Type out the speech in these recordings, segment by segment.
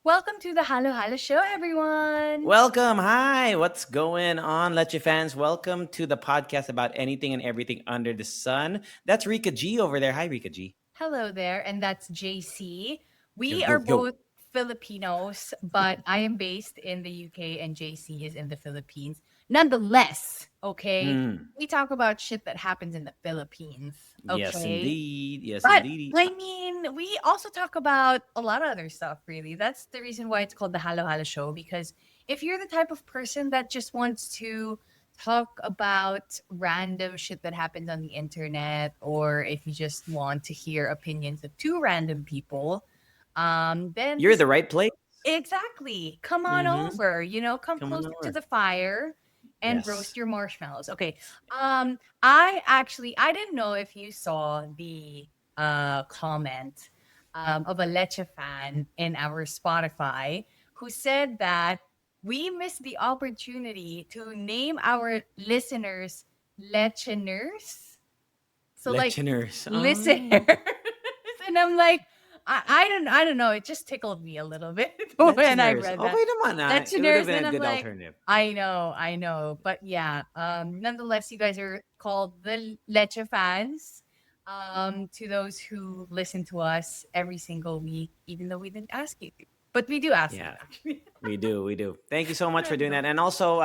Welcome to the Halo Halo Show, everyone. Welcome. Hi. What's going on, Leche fans? Welcome to the podcast about anything and everything under the sun. That's Rica G over there. Hi, Rica G. Hello there, and that's JC. Yo, We are yo, yo. both Filipinos, but I am based in the UK and JC is in the Philippines. Nonetheless, okay, Hmm. we talk about shit that happens in the Philippines, Yes, okay? indeed. Yes, But indeed. I mean, we also talk about a lot of other stuff, really. That's the reason why it's called the Halo Halo Show, because if you're the type of person that just wants to talk about random shit that happens on the internet, or if you just want to hear opinions of two random people, then You're this the right place. exactly come on Mm-hmm. over, come Come on closer to over. the fire and roast Yes. your marshmallows. Okay. I didn't know if you saw the comment of a Leche fan in our Spotify who said that we missed the opportunity to name our listeners Lecheners. So like Listeners. listeners. And I'm like, I don't know. It just tickled me a little bit when I Listeners. read that. Okay naman It would have Listeners, been and a I'm good like, alternative. I know. But yeah, nonetheless, you guys are called the Leche fans. To those who listen to us every single week, even though we didn't ask you to. But we do ask you Yeah. actually. We do, we do. Thank you so much for doing that. Random. And also,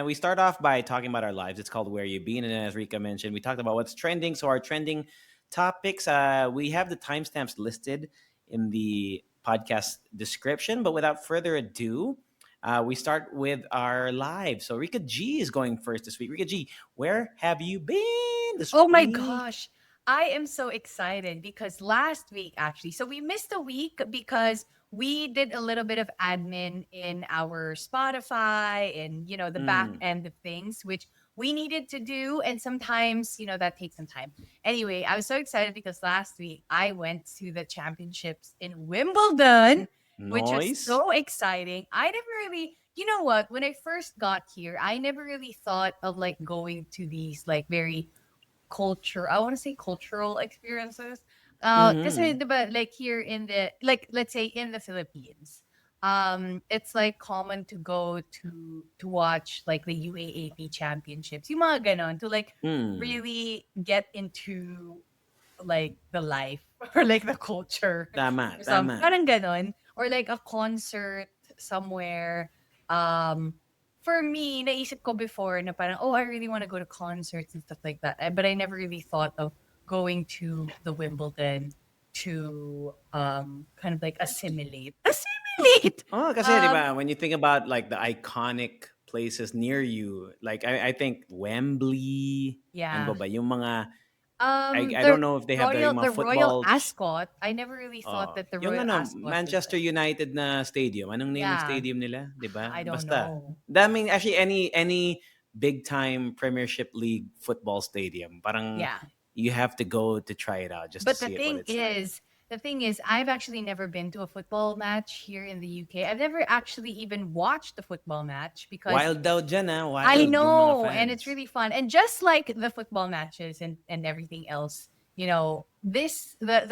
we start off by talking about our lives. It's called Where You Been, and as Rika mentioned, we talked about what's trending. So our trending topics, we have the timestamps listed in the podcast description. But without further ado, we start with our live. So Rika G is going first this week. Rika G, where have you been this Oh my week? gosh. I am so excited because last week, actually, so we missed a week because we did a little bit of admin in our Spotify and, the back Mm. end of things, which we needed to do. And sometimes, that takes some time. Anyway, I was so excited because last week I went to the championships in Wimbledon, which was Noise. so exciting. I never really, you know what, when I first got here, I never really thought of like going to these like very I want to say cultural experiences. Kasi Mm-hmm. diba, like here in the, like, let's say in the Philippines, it's like common to go to watch like the UAAP championships, yung mga ganon, to like Mm. really get into like the life or like the culture Tama, or some tama. parang ganon, or like a concert somewhere. For me, naisip ko before na parang, oh, I really want to go to concerts and stuff like that. But I never really thought of going to the Wimbledon to kind of like assimilate. Oh, kasi 'di Um ba, when you think about like the iconic places near you, like I think Wembley, ano ba yeah. ba, yung mga I The don't know if they have royal yung the mga royal football ascot, I never really thought that the yung royal ano, ascot was Manchester like, United na stadium. Anong name ng yeah, stadium nila, 'di ba? I don't Basta. know. Daming actually any big time Premiership League football stadium. Parang Yeah. you have to go to try it out just to But see it what it's like. the thing is, I've actually never been to a football match here in the UK. I've never actually even watched a football match because Wild daw dyan, I wild yung mga know, and it's fans. really fun. And just like the football matches and everything else, the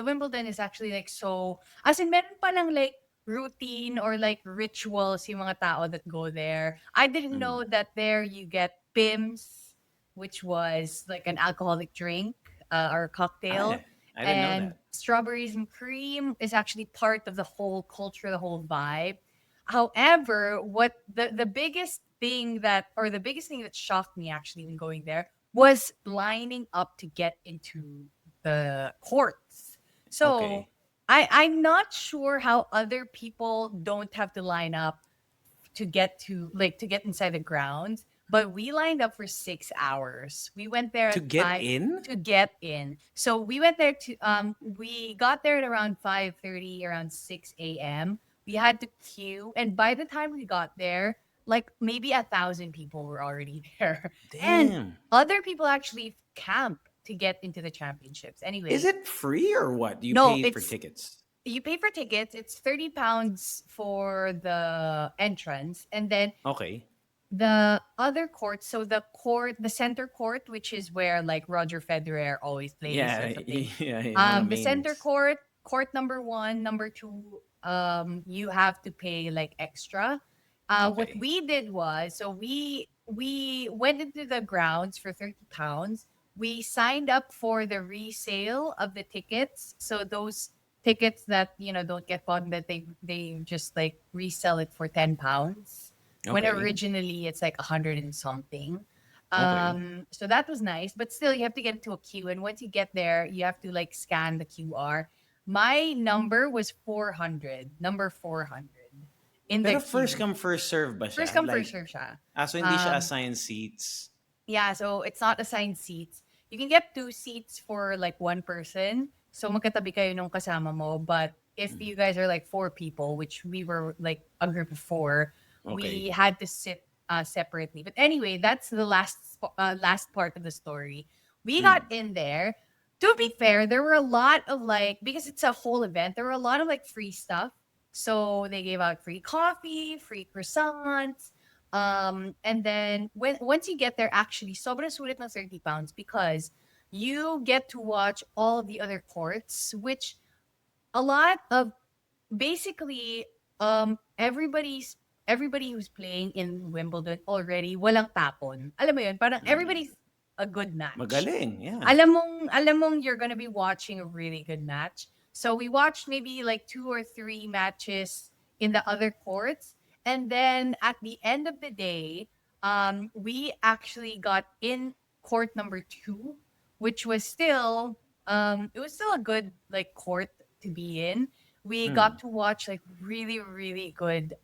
Wimbledon is actually like so, as in meron palang like routine or like rituals yung mga tao that go there. I didn't Mm. know that there you get PIMS, which was like an alcoholic drink or cocktail, I didn't know and that. strawberries and cream is actually part of the whole culture, the whole vibe. However, what the biggest thing that or the biggest thing that shocked me actually when going there was lining up to get into the courts. So Okay. I'm not sure how other people don't have to line up to get inside the grounds. But we lined up for 6 hours. We went there To at get five in? to get in. So we went there to we got there at around 5:30, around 6 a.m. We had to queue, and by the time we got there, like maybe 1,000 people were already there, and Damn. other people actually camp to get into the championships. Is Anyway, it free or what? You no, pay for it's tickets? you pay for tickets. It's £30 for the entrance, and then Okay. the other court, so the center court, which is where like Roger Federer always plays or Yeah, something. yeah, yung mga The center mains. court, court number one, number two. you have to pay like extra. What Okay. we did was, so we went into the grounds for 30 pounds. We signed up for the resale of the tickets. So those tickets that don't get bought, that they just like resell it for 10 pounds, when Okay. originally it's like 100 and something. Okay. So that was nice, but still you have to get into a queue. And once you get there, you have to like scan the QR. My number was 400, number 400 in the Pero first queue. come first serve ba First siya? come, first Like, serve siya. so hindi siya Um, assigned seats. yeah, so it's not assigned seats. You can get two seats for like one person. So magkatabi kayo nung kasama mo. But if Mm. you guys are like four people, which we were like a group of four, we Okay. had to sit separately. But anyway, that's the last part of the story. We got Mm. in there. To be fair, there were a lot of like, because it's a whole event, there were a lot of like free stuff. So they gave out free coffee, free croissants, and then once you get there, actually, sobrang sulit ng 30 pounds because you get to watch all of the other courts, which a lot of basically everybody who's playing in Wimbledon already walang tapon. Alam mo yun, parang Mm. everybody's a good match. Magaling, yeah. Alam mong you're gonna be watching a really good match. So we watched maybe like two or three matches in the other courts. And then at the end of the day, we actually got in court number two, which was still it was still a good like court to be in. We got Mm. to watch like really really good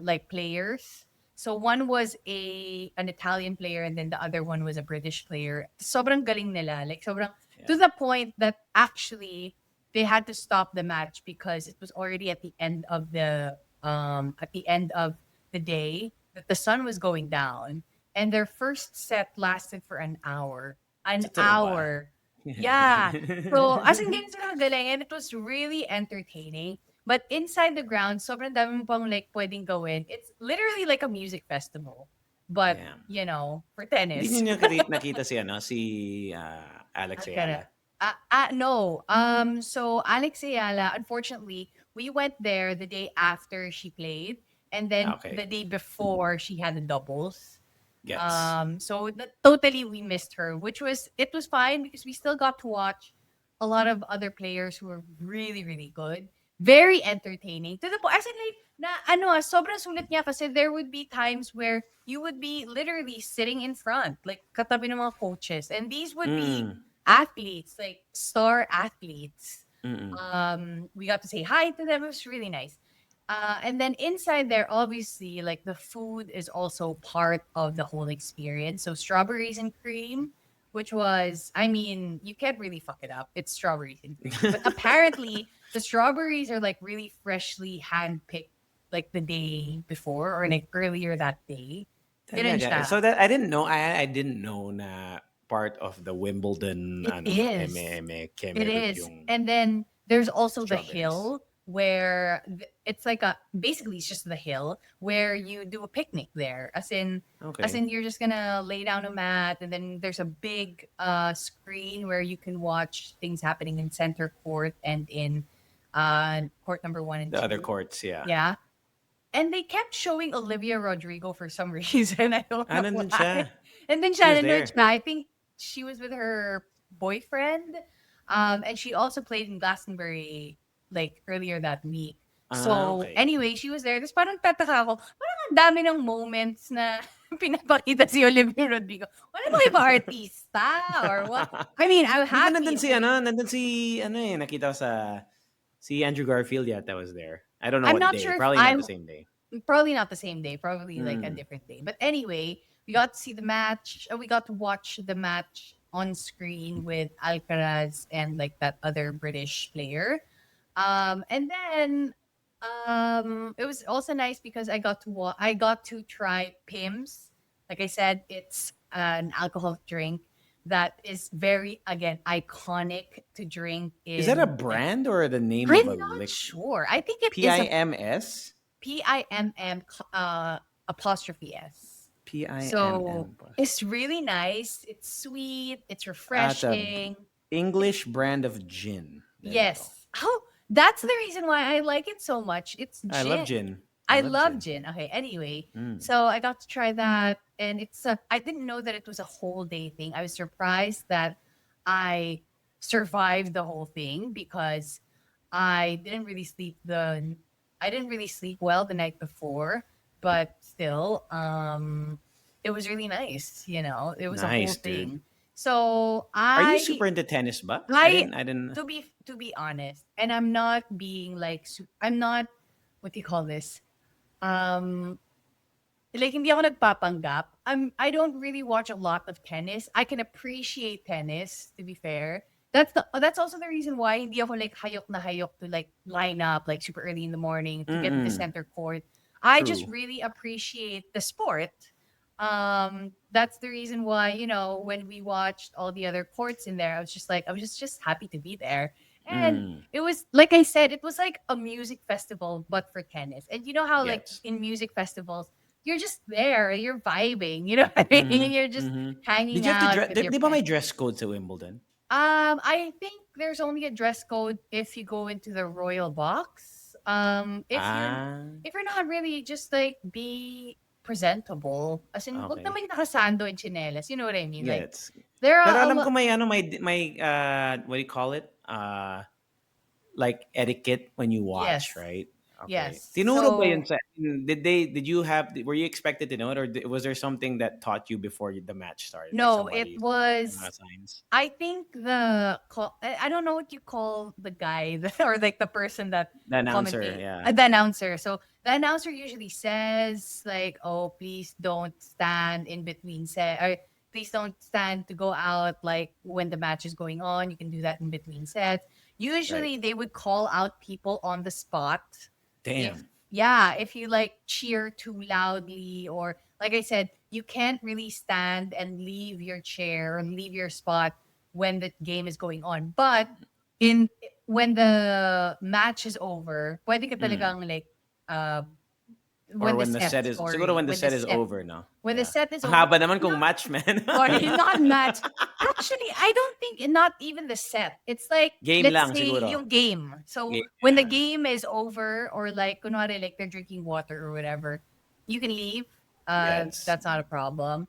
like players. So one was an Italian player and then the other one was a British player. Sobrang galing nila. Like sobrang to Yeah. the point that actually they had to stop the match because it was already at the end of the day that the sun was going down, and their first set lasted for an hour. An Totoo ba? hour. Yeah. So, as in ganun sila kagaling, and it was really entertaining. But inside the ground, sobrang dami mo pang like pwedeng gawin. It's literally like a music festival. But, Yeah. for Hindi tennis. niyo nakita si si Alex Ayala. Alcaraz. No. So Alex Ayala, unfortunately, we went there the day after she played, and then Okay. the day before she had the doubles. Gets. So totally we missed her, which was it was fine because we still got to watch a lot of other players who were really really good, very entertaining. To the point, as in like na sobrang sulit niya kasi there would be times where you would be literally sitting in front, like katabi ng mga coaches, and these would be Mm. athletes, like star athletes. Mm. We got to say hi to them. It was really nice. And then inside there, obviously, like the food is also part of the whole experience. So strawberries and cream, which was, I mean, you can't really fuck it up. It's strawberries and cream. But apparently, the strawberries are like really freshly handpicked, like the day before or like earlier that day. Ganun Talaga. siya. So that I didn't know. I didn't know na part of the Wimbledon It is. keme It route is. yung And then there's also the strawberries. hill where it's like basically it's just the hill where you do a picnic there. As Okay. in you're just gonna lay down a mat, and then there's a big screen where you can watch things happening in center court and in court number one and The other two. courts, yeah. Yeah. And they kept showing Olivia Rodrigo for some reason. I don't know Nandun why. siya. And then She was Shannon nanood there. siya. I think she was with her boyfriend. And she also played in Glastonbury like earlier that week. So Okay. anyway, she was there. Tapos parang tataka ako, parang ang dami ng moments na pinapakita si Olivia Rodrigo. Wala ba iba artista or what? I mean, I'm Di ba happy. nandun si, nakita ko si Andrew Garfield yata was there. I don't know I'm what not day. sure if Probably not the same day. probably not the same day, probably like a Mm. different day. But anyway, we got to see the match. We got to watch the match on screen with Alcaraz and like that other British player. And then it was also nice because I got to try Pims. Like I said, it's an alcoholic drink that is very again iconic to drink Is that a in. brand or the name of a I'm not lick? sure. I think it is a PIMS? PIMM apostrophe S. So PIMM. it's really nice. It's sweet. It's It's a refreshing. English brand of gin. There you go. Yes. Oh, that's the reason why I like it so much. It's I love gin. gin. I I love love gin. gin. Okay, anyway. Mm. So I got to try that and I didn't know that it was a whole day thing. I was surprised that I survived the whole thing because I didn't really sleep the I didn't really sleep well the night before, but still it was really nice, you know. It was a whole Nice, dude. thing. So Are you super into tennis, ba? I I didn't. I didn't. to be honest, and I'm not being like I'm not what do you call this? Um like hindi ako nagpapanggap. I don't really watch a lot of tennis. I can appreciate tennis to be fair. That's also the reason why hindi ako like hayok na hayok to like line up like super early in the morning to get to the Mm-mm. center court. I just True. really appreciate the sport. That's the reason why, you know, when we watched all the other courts in there, I was just like, I was just happy to be there. And Mm. it was like I said, it was like a music festival, but for tennis. And you know how like Yes. in music festivals, you're just there, you're vibing, you know what I Mm-hmm. mean? You're just Mm-hmm. Did hanging you have to out dress? with your Di ba friends. may dress code to Wimbledon? I think there's only a dress code if you go into the royal box. Ah. If you're not really just like be presentable, as in, wag Okay. naman nakasando in chinelas. You know what I mean? Like Gets. there Pero are a alam ko lot. may ano may what do you call it? Like etiquette when you watch, Yes, right? Okay. yes. Tinuro ba yun So sa did you have were you expected to know it or was there something that taught you before the match started like no, it somebody was. signs? I think I don't know what you call the guy or like the person that The announcer, commentate yeah. the announcer. So the announcer usually says like, "Oh, please don't stand in between set, or please don't stand to go out like when the match is going on. You can do that in between sets." Right. Usually, they would call out people on the spot if Damn. yeah, if you like cheer too loudly or like I said, you can't really stand and leave your chair or leave your spot when the game is going on. But in when the match is over, pwede ka Mm. talagang like uh Or when the when the set, set is siguro sorry, when the set is over, no? when the Yeah. set is Ang over, haba naman kung not match, man. sorry, not match. Actually, I don't think not even the set. It's like Game let's lang say siguro. yung game. So Game, when the yeah. game is over, or like kunwari like they're drinking water or whatever, you can leave. Yes. That's not a problem.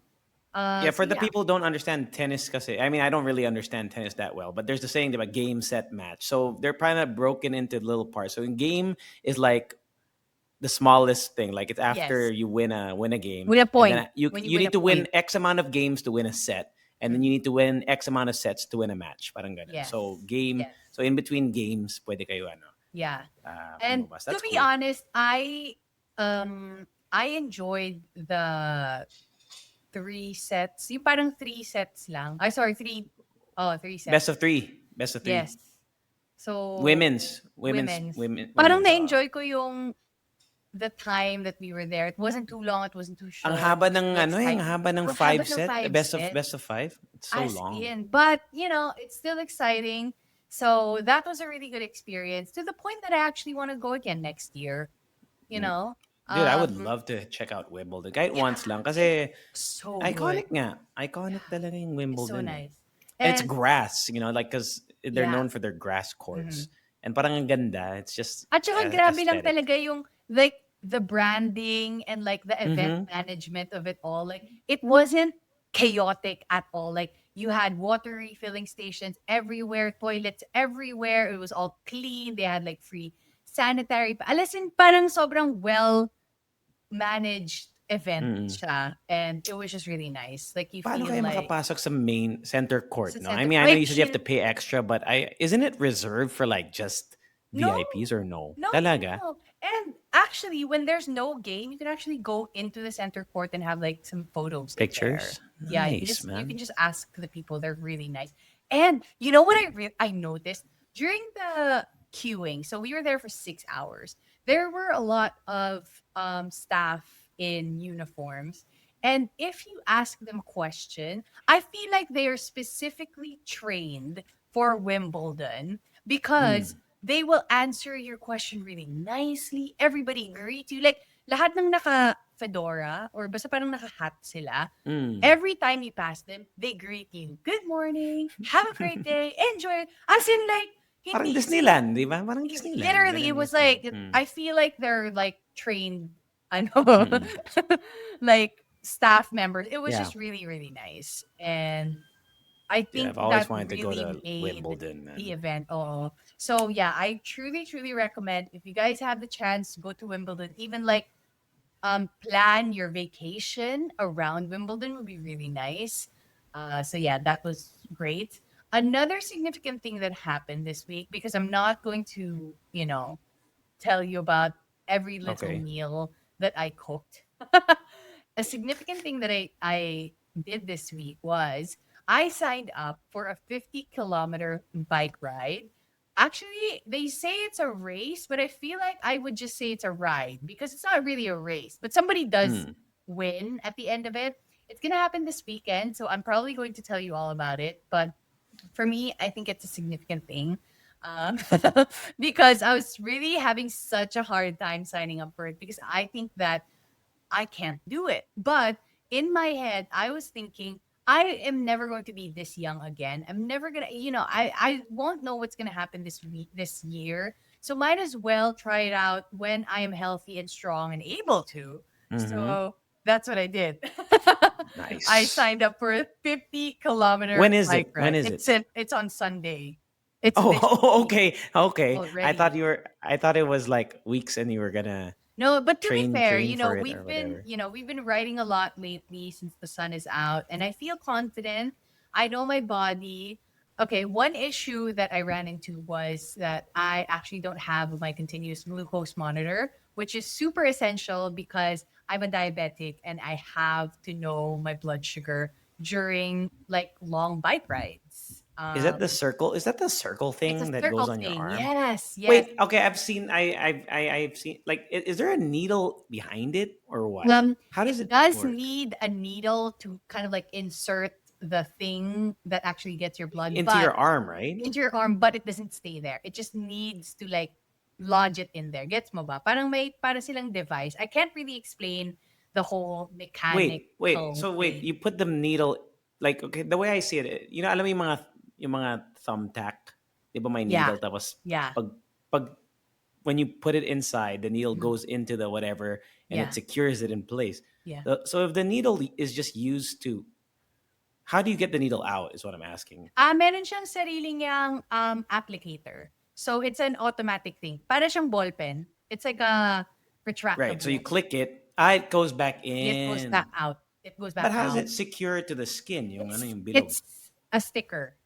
Yeah, So for the yeah, people who don't understand tennis kasi I mean I don't really understand tennis that well, but there's the saying about game set match. So they're kind of broken into little parts. So in game is like the smallest thing. Like it's after yes, you win a game, with a and point then you when you you win a need to win point. X amount of games to win a set, and then Mm, you need to win X amount of sets to win a match. Parang ganun. yes, So game. yes, So in between games, pwede kayo ano yeah. And lumabas. to That's be cool. honest, I enjoyed the three sets. Yung parang three sets lang. I sorry, three Best sets. of three. Best of three. Yes. So, women's. Parang Women's. na-enjoy ko yung the time that we were there. It wasn't too long, it wasn't too Ang short. It haba was ng still ano eh, ang exciting. haba ng Ang haba five ng set, five sets. best of five. It's so As long. in. But, you know, it's still exciting. So that was a really good experience to the point that I actually want to go again next year. You Mm. know? Dude, I would Um, love to check out Wimbledon. Kahit yeah, once lang. it Kasi so good. iconic nga. Iconic Yeah, talaga yung it's so Wimbledon eh. nice. And it's And grass, you know, like because they're yeah. known for their grass courts. Mhm. And parang ang ganda. It's just At saka grabe lang aesthetic. talaga yung like the branding and like the event Mm-hmm. management of it all. Like it wasn't chaotic at all. Like you had water refilling stations everywhere, toilets everywhere. It was all clean. They had like free sanitary. Alas in parang sobrang well managed event Mm-mm. siya. And it was just really nice. Like you Paano feel kayo like makapasok sa main center sa court, no? I center. mean, I know you Like said you have to pay extra, but isn't it reserved for like just no, VIPs or no? no, no, Talaga? no. And actually, when there's no game, you can actually go into the center court and have like some photos in there. Pictures? Yeah, Nice, you can man. just ask the people. They're really nice. And you know what I noticed during the queuing. So we were there for 6 hours. There were a lot of staff in uniforms. And if you ask them a question, I feel like they are specifically trained for Wimbledon because Mm. they will answer your question really nicely. Everybody greet you. Like, lahat ng naka-fedora or basta parang naka-hat sila, Mm. every time you pass them, they greet you. Good morning. Have a great day. Enjoy it. As in, like, Parang Hindi, see, Disneyland, di ba? Parang Disneyland. literally, it Ganun yung was feel. like I feel like they're like trained, I know, Mm-mm. like staff members. It was Yeah. just really, really nice, and I Yeah, think I've always that wanted to go really to made Wimbledon, the man. event. Oh, so yeah, I truly, truly recommend if you guys have the chance to go to Wimbledon, even like plan your vacation around Wimbledon would be really nice. So yeah, that was great. Another significant thing that happened this week, because I'm not going to, tell you about every little Okay. meal that I cooked. A significant thing that I did this week was I signed up for a 50-kilometer bike ride. Actually, they say it's a race, but I feel like I would just say it's a ride because it's not really a race. But somebody does Mm. win at the end of it. It's going to happen this weekend, so I'm probably going to tell you all about it. But for me, I think it's a significant thing um, because I was really having such a hard time signing up for it because I think that I can't do it. But in my head, I was thinking, I am never going to be this young again. I'm never gonna, I won't know what's gonna happen this week, this year. So might as well try it out when I am healthy and strong and able to. Mm-hmm. So that's what I did. I Nice. signed up for a 50-kilometer When is bike it? When ride. is it? It's on Sunday. It's this Oh, week okay. Okay. already. I thought it was like weeks and you were gonna No, but to be fair, train for it or whatever. we've been writing a lot lately since the sun is out, and I feel confident. I know my body. Okay, one issue that I ran into was that I actually don't have my continuous glucose monitor, which is super essential because I'm a diabetic and I have to know my blood sugar during like long bike rides. Is that the circle It's a thing that circle goes on your thing. arm? Yes, yes. Wait, okay, I've seen like is there a needle behind it or what? How It does it does work? need a needle to kind of like insert the thing that actually gets your blood, Into but your arm, right? into your arm, but it doesn't stay there. It just needs to like lodge it in there. Gets mo ba? Parang may para silang device. I can't really explain the whole Wait. mechanical So wait, thing. you put the needle like okay, the way I see it, alam mo yung mga thumbtack, 'di ba may Yeah. needle tapos Yeah. pag when you put it inside, the needle Mm, goes into the whatever and it yeah. secures it in place. Yeah. So if the needle is just used to, how do you get the needle out? Is what I'm asking. Meron siyang sarili niyang applicator. So it's an automatic thing. Para siyang ballpen. It's like a Right. So you retractable. click it, it goes back It goes back in. out. It goes But back how does out. it secure to the skin? Yung ano It's yung bilog. it's a sticker.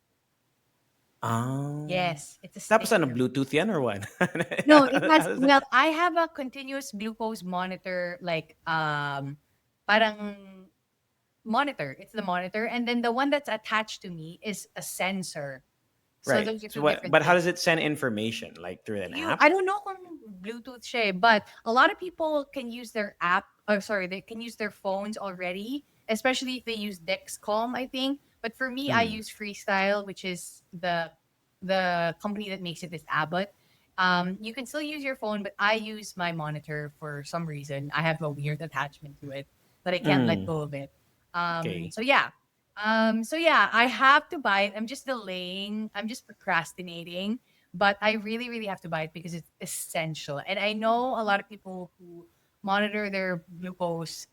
Ah. Yes, it's a Tapos ano, sticker. Bluetooth yan or what? No, it has How does that- well, I have a continuous glucose monitor, like parang monitor. It's the monitor. And then the one that's attached to me is a sensor. So Right. those are So two what, different but how things. does it send information? Like through an app? I don't know kung Bluetooth siya, but a lot of people can use their app, or sorry, they can use their phones already, especially if they use Dexcom, I think. But for me, I Hmm. use Freestyle, which is the company that makes it is Abbott. You can still use your phone, but I use my monitor for some reason. I have a weird attachment to it that I can't let Mm. go of it. Okay. So yeah. So yeah, I have to buy it. I'm just delaying. I'm just procrastinating, but I really, really have to buy it because it's essential. And I know a lot of people who monitor their glucose,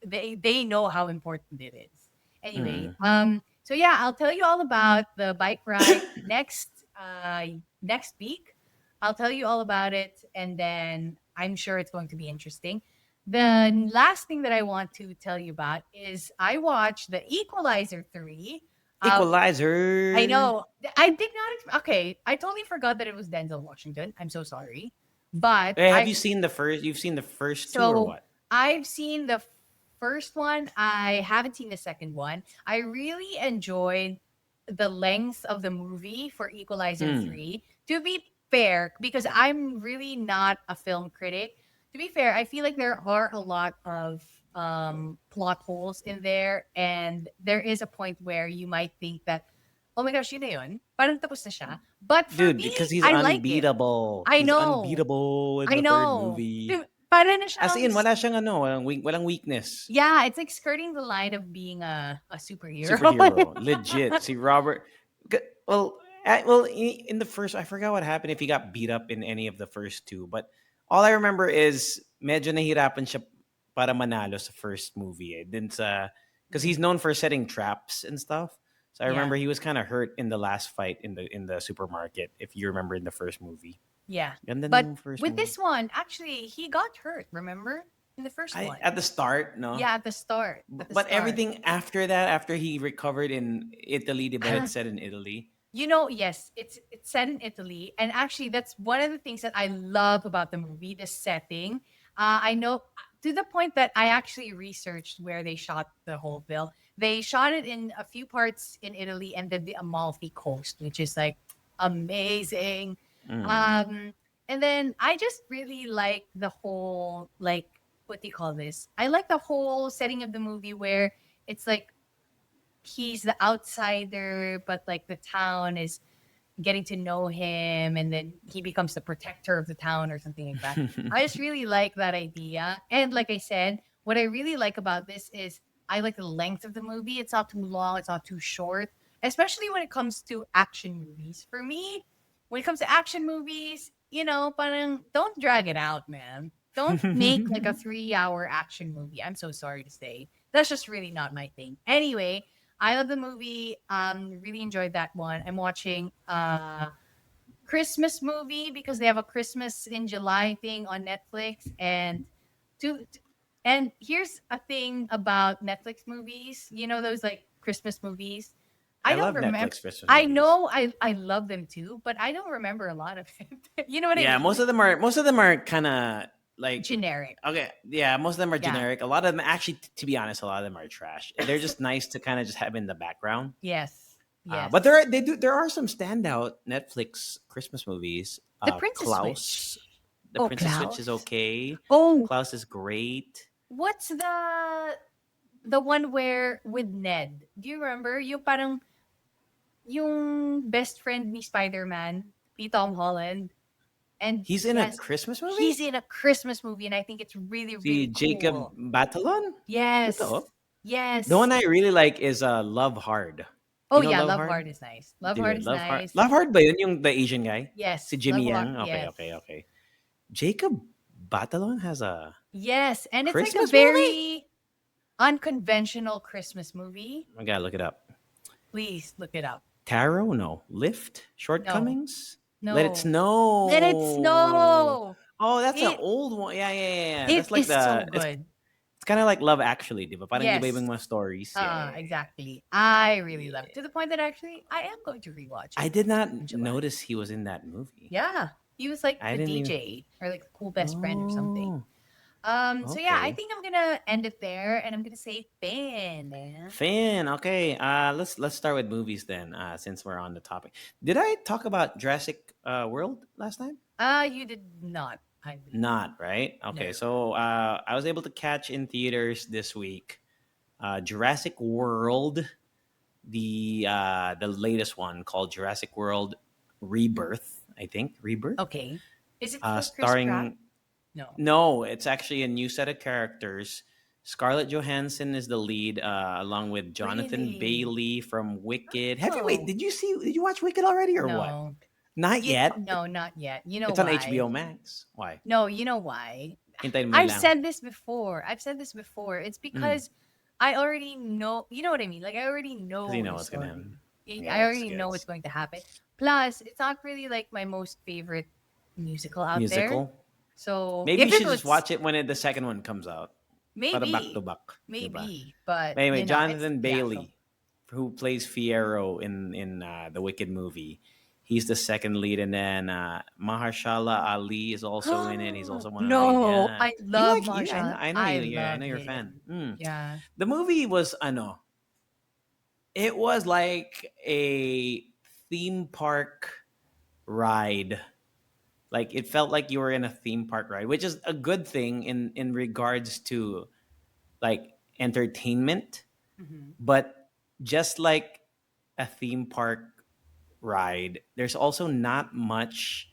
they know how important it is. Anyway, Mm. so yeah, I'll tell you all about the bike ride next week. I'll tell you all about it, and then I'm sure it's going to be interesting. The last thing that I want to tell you about is I watched the Equalizer 3. Um, I Equalizer. know. I did not. Okay, I totally forgot that it was Denzel Washington. I'm so sorry, but Hey, have you seen the first? You've seen the first two or so what? I've seen the first one. I haven't seen the second one. I really enjoyed the length of the movie for Equalizer Mm. 3. To be fair, because I'm really not a film critic, to be fair, I feel like there are a lot of plot holes in there. And there is a point where you might think that, oh my gosh, yun na yun. Parang tapos na siya. But for Dude, me, because he's I like it. unbeatable. I He's know. unbeatable in I the third know. movie. Para na As siyang in, wala siyang ano, walang weakness. yeah, it's like skirting the line of being a superhero. Superhero, legit. See Robert. Well, Well, in the first, I forgot what happened if he got beat up in any of the first two, but all I remember is medyo nahirapan siya para manalo sa first movie. Didn't because he's Mhm. known for setting traps and stuff. So I Yeah. remember he was kind of hurt in the last fight in the supermarket. If you remember in the first movie, Yeah. ganda But nung first with movie. this one, actually, he got hurt, remember? In the first I one. at the start, no, Yeah, at the start. At the but start. everything after that, after he recovered in Italy, but it's set in Italy. Yes, it's set in Italy, and actually, that's one of the things that I love about the movie, the setting. I know to the point that I actually researched where they shot the whole film. They shot it in a few parts in Italy, and then the Amalfi Coast, which is like amazing. Mm. Um, and then I just really like the whole like what do you call this? I like the whole setting of the movie where it's like he's the outsider, but like the town is getting to know him, and then he becomes the protector of the town or something like that. I just really like that idea. And like I said, what I really like about this is I like the length of the movie. It's not too long, it's not too short, especially when it comes to action movies. For me, when it comes to action movies, parang don't drag it out, man. Don't make like a 3 hour action movie. I'm so sorry to say. That's just really not my thing. Anyway, I love the movie. Really enjoyed that one. I'm watching Christmas movie because they have a Christmas in July thing on Netflix. To and here's a thing about Netflix movies. You know those like Christmas movies. I I don't love remember. Netflix Christmas I movies. know I love them too, but I don't remember a lot of it. You know what I Yeah, mean? most of them are kind of like Generic. okay. Yeah, most of them are Yeah. generic. A lot of them actually, to be honest, a lot of them are trash. They're just nice to kind of just have in the background. Yes. But Yes. there are some standout Netflix Christmas movies. The Princess Switch. Klaus, The Oh, Princess Switch is Klaus. okay. Oh, Klaus is great. what's the one where with Ned? Do you remember? Yung parang yung best friend ni Spider-Man, ni Tom Holland, and He's in a Christmas he's movie. in a Christmas movie, and I think it's really See really Jacob cool. Batalon. Yes, Ito. The yes. one I really like is Love Hard. Oh You know yeah, Love Love Hard? Hard is nice. Love Hard Dude, is Love Hard. nice. Love Hard ba yun yung the Asian guy? Si Yes, Love Jimmy Hard. Yang? Okay, Yes, okay, okay. Jacob Batalon has a yes, and it's like a Christmas movie? very unconventional Christmas movie. I gotta look it up. Please look it up. Taro? No. Lift? No, Shortcomings? Let It no. Let it Snow. snow. Oh, that's an It old one. Yeah, yeah, yeah, yeah. it That's like is so the good. it's kind of like Love Actually, di ba? Parang Yes. iba-ibang mga stories. Yeah, yeah, yeah. Exactly. I really love it Yeah. to the point that actually I am going to rewatch I it did not in July. notice he was in that movie. Yeah, he was like I the didn't even. DJ or like the cool best friend or something. Oh, So yeah, I okay. think I'm gonna end it there, and I'm gonna say fan. Man. Fan. Okay. Let's start with movies then. Since we're on the topic, did I talk about Jurassic World last time? You did not. I believe Not right. no. Okay. So I was able to catch in theaters this week. Jurassic World, the latest one called Jurassic World Rebirth. I think Rebirth. Okay. Is it with Chris Pratt? Starring No. No, it's actually a new set of characters. Scarlett Johansson is the lead, along with Jonathan Really? Bailey from Wicked. Have you wait? Oh Did you watch Wicked already or what? no. Not yet. No, not yet. You know It's on why? HBO Max. Why? No, you know why? Hintayin mo I've lang. said this before. I've said this before. It's Mm, because I already know, you know what I mean? Like I already Because you know know the what's gonna story. happen. I Gets already know what's gets going to happen. Plus, it's not really like my most favorite musical out there. musical. So Maybe you if it should just was watch it when the second one comes out. Para back to maybe, back, diba? maybe, but But anyway, it's Jonathan yeah. Go. Bailey, who plays Fierro in the Wicked movie, he's the second lead, and then Mahershala Ali is also in it. He's also one of the lead. No, Yeah, I you love like you? Marshall. I know I you. I love know you're a fan. him. Yeah. The movie was it was like a theme park ride. Like it felt like you were in a theme park ride, which is a good thing in regards to like entertainment. Mhm. But just like a theme park ride, there's also not much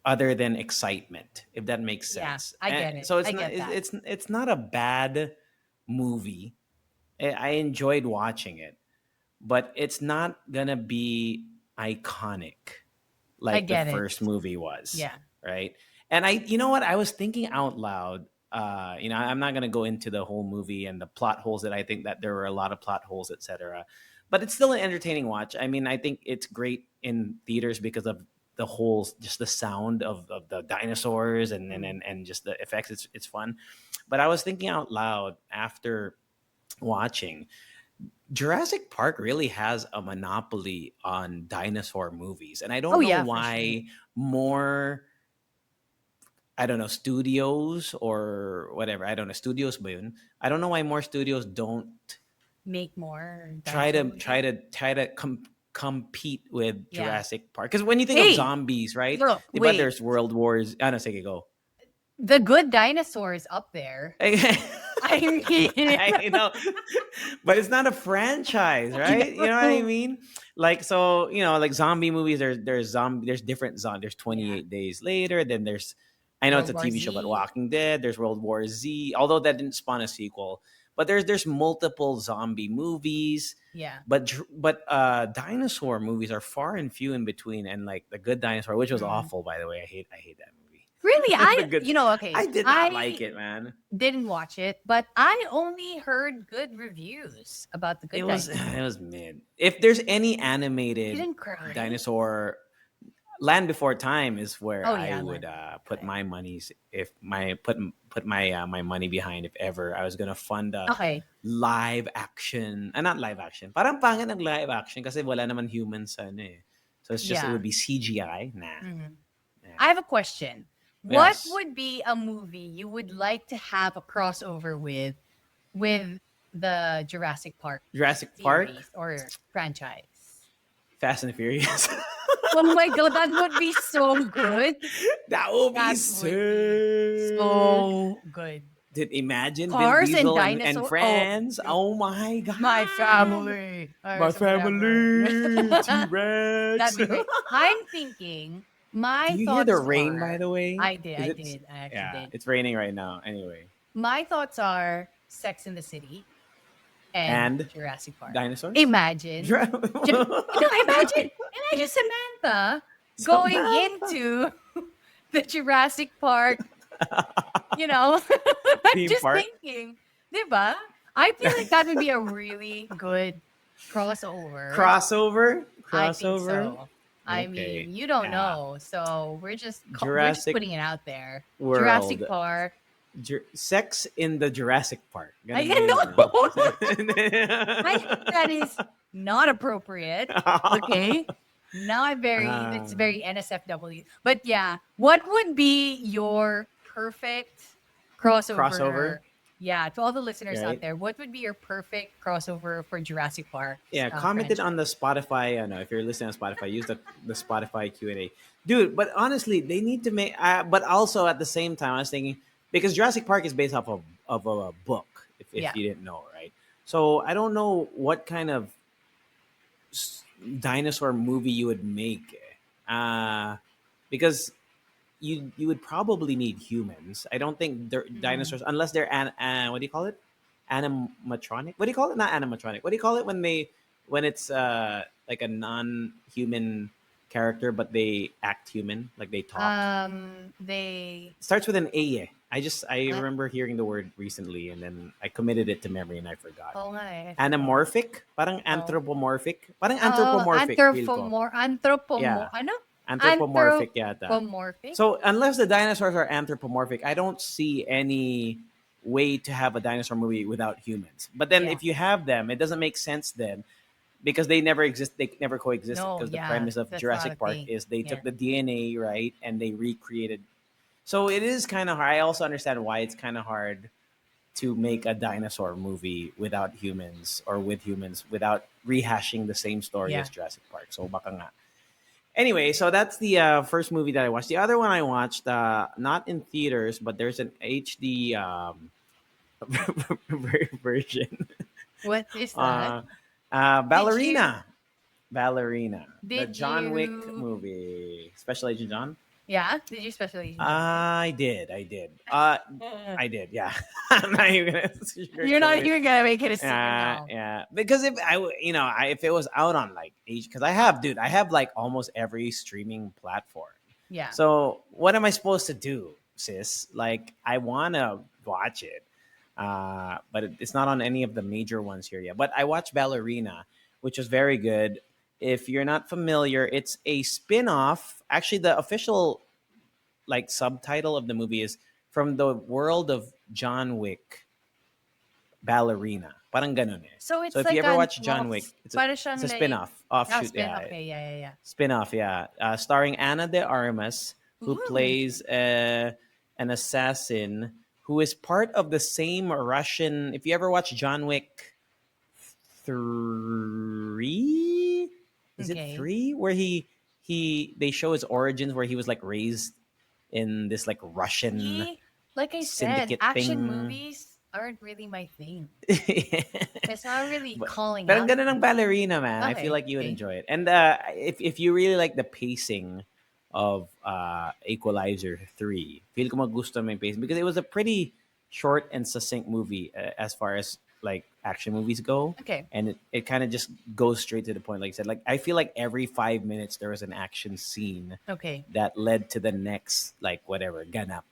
other than excitement, if that makes Yeah, sense. I get it. So it's I not get that. it's not a bad movie. I enjoyed watching it, but it's not gonna be iconic I like the get it. first movie was, Yeah. right? And you know what? I was thinking out loud. I'm not gonna go into the whole movie and the plot holes that I think that there were a lot of plot holes, etc. But it's still an entertaining watch. I mean, I think it's great in theaters because of the whole, just the sound of the dinosaurs and just the effects. It's fun. But I was thinking out loud after watching Jurassic Park really has a monopoly on dinosaur movies. And I Oh don't know yeah, for sure. why more, I don't know, studios or whatever. I don't know, studios ba yun? I don't know why more studios don't Make more try dinosaur to movies. try to try to compete with Yeah. Jurassic Park. Because when you think of Hey, zombies, right? look, But wait. there's World Wars. I don't say go. The Good Dinosaur is up there. I mean, I know, but it's not a franchise, I right? You know what I know. mean? Like, so, like zombie movies. There's different zombie. There's Yeah. 28 Days Later. Then there's, I know it's World a War TV show, but Z. Walking Dead. There's World War Z. Although that didn't spawn a sequel, but there's multiple zombie movies. Yeah. But dinosaur movies are far and few in between. And like the Good Dinosaur, which was Mm. awful, by the way. I hate that Really, movie. The good. okay. I did not like I it, man. didn't watch it, but I only heard good reviews about the It Good was Dinosaur. it was mid. If there's any You animated didn't cry? dinosaur, Land Before Time is where Oh I yeah, would Land Before put Time. my monies. If my put my money behind, if ever I was gonna fund a Okay. live action, not live action. Parang pangit ng live action kasi wala naman humans sa ano eh. So it Yeah. would be CGI. Nah. Mhm. Nah. I have a question. What Yes. would be a movie you would like to have a crossover with the Jurassic Park Jurassic Park, series or franchise? Fast and Furious. Oh my god, that would be so good. That would be That would be sick. so good. Did imagine Vin Cars and Diesel and dinosaur. Oh, friends? Oh my my god. family or My whatever. family, T That'd Rex. be great. I'm thinking Do my you hear the thoughts rain, by are the way? I did, Is I it? did, I actually Yeah, did. it's raining right now. Anyway, My thoughts are Sex in the City and and Jurassic Park. dinosaurs. Imagine, imagine Samantha going Samantha. into the Jurassic Park. I'm Theme just park thinking, diba? I feel like that would be a really good crossover. crossover. I think Crossover. so. I Okay. mean, you don't Yeah. know, so we're just Jurassic putting it out there. World. Jurassic Park. Sex in the Jurassic Park. I Gonna be know. I think that is not appropriate. Okay. Now it's Uh, very NSFW. But yeah, what would be your perfect crossover? crossover, Yeah, to all the listeners out right? there, what would be your perfect crossover for Jurassic Park Yeah, commented franchise? on the Spotify. I know if you're listening on Spotify, use the Spotify Q&A, dude. But honestly, they need to make. But also at the same time, I was thinking because Jurassic Park is based off of a book. If Yeah. you didn't know, right? So I don't know what kind of dinosaur movie you would make, because you would probably need humans. I don't think they're Mhm. dinosaurs unless they're what do you call it? Animatronic. What do you call it? Not animatronic. What do you call it when it's like a non-human character but they act human, like they talk? They Starts with an A. Eh. I what? remember hearing the word recently and then I committed it to memory and I forgot. Oh, nga eh, I forgot. Anamorphic? Parang Oh. anthropomorphic? Parang Oh, anthropomorphic, feel ko. Yeah. ano? Anthropomorphic yata. Anthropomorphic? So unless the dinosaurs are anthropomorphic, I don't see any way to have a dinosaur movie without humans. But then Yeah. if you have them, it doesn't make sense then because they never exist. They never coexisted No, because the yeah, premise of that's not a Jurassic Park thing. is they Yeah. took the DNA, right, and they recreated. So it is kind of hard. I also understand why it's kind of hard to make a dinosaur movie without humans or with humans without rehashing the same story Yeah. as Jurassic Park. So baka nga. Anyway, so that's the first movie that I watched. The other one I watched, not in theaters, but there's an HD version. What is that? Uh, Did you Ballerina, the did John Wick you movie, Special Agent John. Yeah? Did you especially enjoy it? I did. Yeah. I'm not even gonna You're sugarcoat not it. even gonna make it a secret Yeah, now. yeah. Because if if it was out on like H, because I have like almost every streaming platform. Yeah. So what am I supposed to do, sis? Like I wanna watch it, but it's not on any of the major ones here yet. But I watched Ballerina, which was very good. If you're not familiar, it's a spin-off. Actually, the official like subtitle of the movie is From the World of John Wick Ballerina. Parang ganun eh. So So it's if you like ever an watch John Wick, off, it's a para it's siyang a like, spin-off, offshoot, spin. yeah. Okay, yeah. Spin-off, yeah. Starring Ana de Armas, who Ooh, plays an assassin who is part of the same Russian. If you ever watch John Wick 3, is it okay. 3 where they show his origins where he was like raised in this like Russian See, like I said, syndicate action thing. movies aren't really my thing. It's not really But calling pero ang out ganda to ng me. ballerina, man. I feel Okay, like you would okay. enjoy it. And if you really like the pacing of Equalizer 3, feel ko magustuhan mo yung pacing because it was a pretty short and succinct movie as far as like action movies go. Okay. And it kind of just goes straight to the point, like I said. Like I feel like every 5 minutes there was an action scene Okay. that led to the next, like whatever, ganap.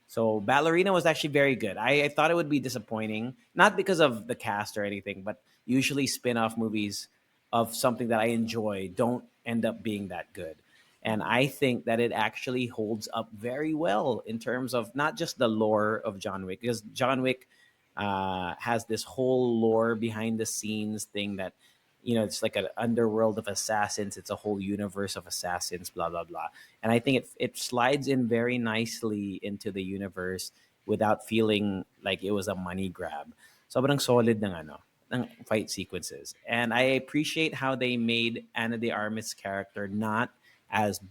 So Ballerina was actually very good. I thought it would be disappointing, not because of the cast or anything, but usually spin-off movies of something that I enjoy don't end up being that good. And I think that it actually holds up very well in terms of not just the lore of John Wick, because John Wick has this whole lore behind the scenes thing that it's like an underworld of assassins. It's a whole universe of assassins, blah blah blah. And I think it slides in very nicely into the universe without feeling like it was a money grab. Sobrang solid ng ng fight sequences, and I appreciate how they made Ana de Armas' character as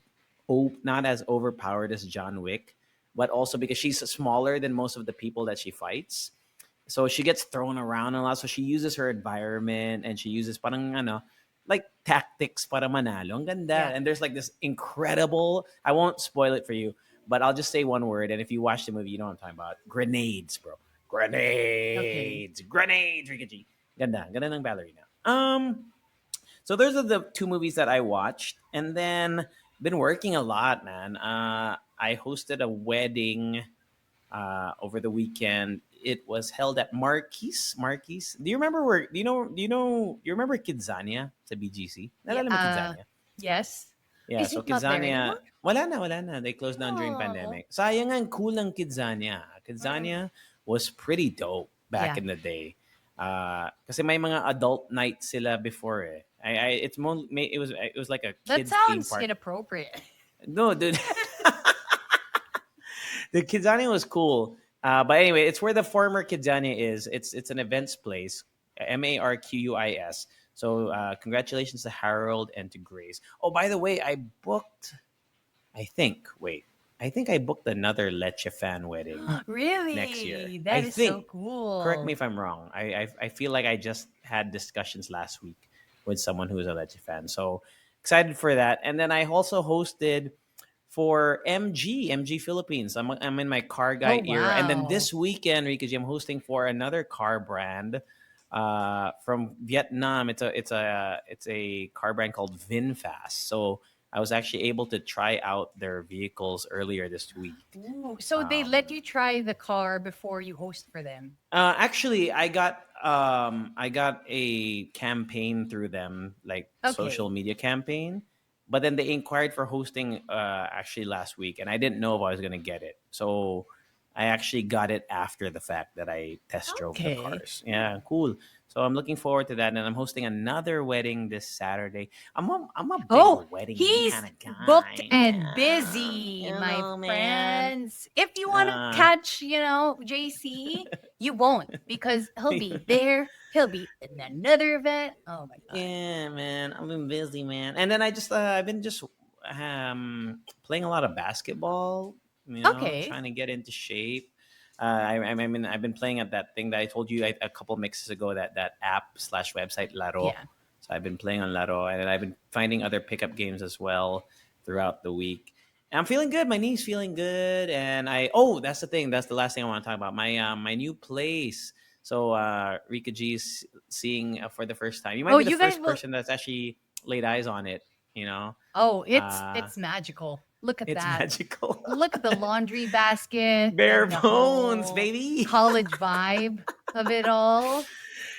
not as overpowered as John Wick, but also because she's smaller than most of the people that she fights, so she gets thrown around a lot. So she uses her environment and she uses parang like tactics para manalo. Ang ganda. Yeah. And there's like this incredible, I won't spoil it for you, but I'll just say one word. And if you watch the movie, you know what I'm talking about. Grenades, bro. Okay. Grenades. Grenades, Rica G. Ganda. Ganda ng ballerina. So those are the two movies that I watched. And then been working a lot, man. I hosted a wedding over the weekend. It was held at Marquis. Marquis. Do you remember where? You remember Kidzania sa BGC? Yeah. Nalala mo Kidzania? Yes. Yeah. Is So it not there Kidzania, anymore? wala na. They closed down during Oh. pandemic. Sayang ang cool ng Kidzania. Mm. Kidzania was pretty dope back Yeah. in the day. Kasi may mga adult night sila before eh. It was like a That kids theme sounds park. inappropriate. No, dude. The Kidzania was cool. But anyway, it's where the former Kidzania is. It's an events place, Marquis. So congratulations to Harold and to Grace. Oh, by the way, I booked. I think. Wait, I think I booked another Leche fan wedding next year. Really? I That is so think. Correct me cool. if I'm wrong. I feel like I just had discussions last week with someone who's a Leche fan. So excited for that. And then I also hosted for MG Philippines. I'm in my car Oh guy era, and then wow. this weekend, Rika, I'm hosting for another car brand from Vietnam. It's a car brand called VinFast. So I was actually able to try out their vehicles earlier this week. Ooh, so they let Um, you try the car before you host for them. Actually, I got a campaign through them, like social Okay. media campaign. But then they inquired for hosting actually last week, and I didn't know if I was gonna get it. So I actually got it after the fact that I test drove the Okay. cars. Yeah, cool. So I'm looking forward to that, and I'm hosting another wedding this Saturday. I'm a big Oh, wedding kind he's of booked guy. and Yeah, busy, you my know, man. friends. If you want to Uh, catch, JC, you won't because he'll be there. He'll be in another event. Oh my god. Yeah, man. I've been busy, man. And then I've been just playing a lot of basketball. Okay. Trying to get into shape. I mean, I've been playing at that thing that I told you a couple mixes ago. That app slash website Laro. Yeah. So I've been playing on Laro, and then I've been finding other pickup games as well throughout the week. I'm feeling good. My knee's feeling good, and oh, that's the thing. That's the last thing I want to talk about. My new place. So Rika G is seeing for the first time. You might Oh, be the you guys first will. person that's actually laid eyes on it. You know, Oh, uh, it's magical. Look at it's that. magical. Look at the laundry basket Bare and the bones, whole baby. college vibe of it all.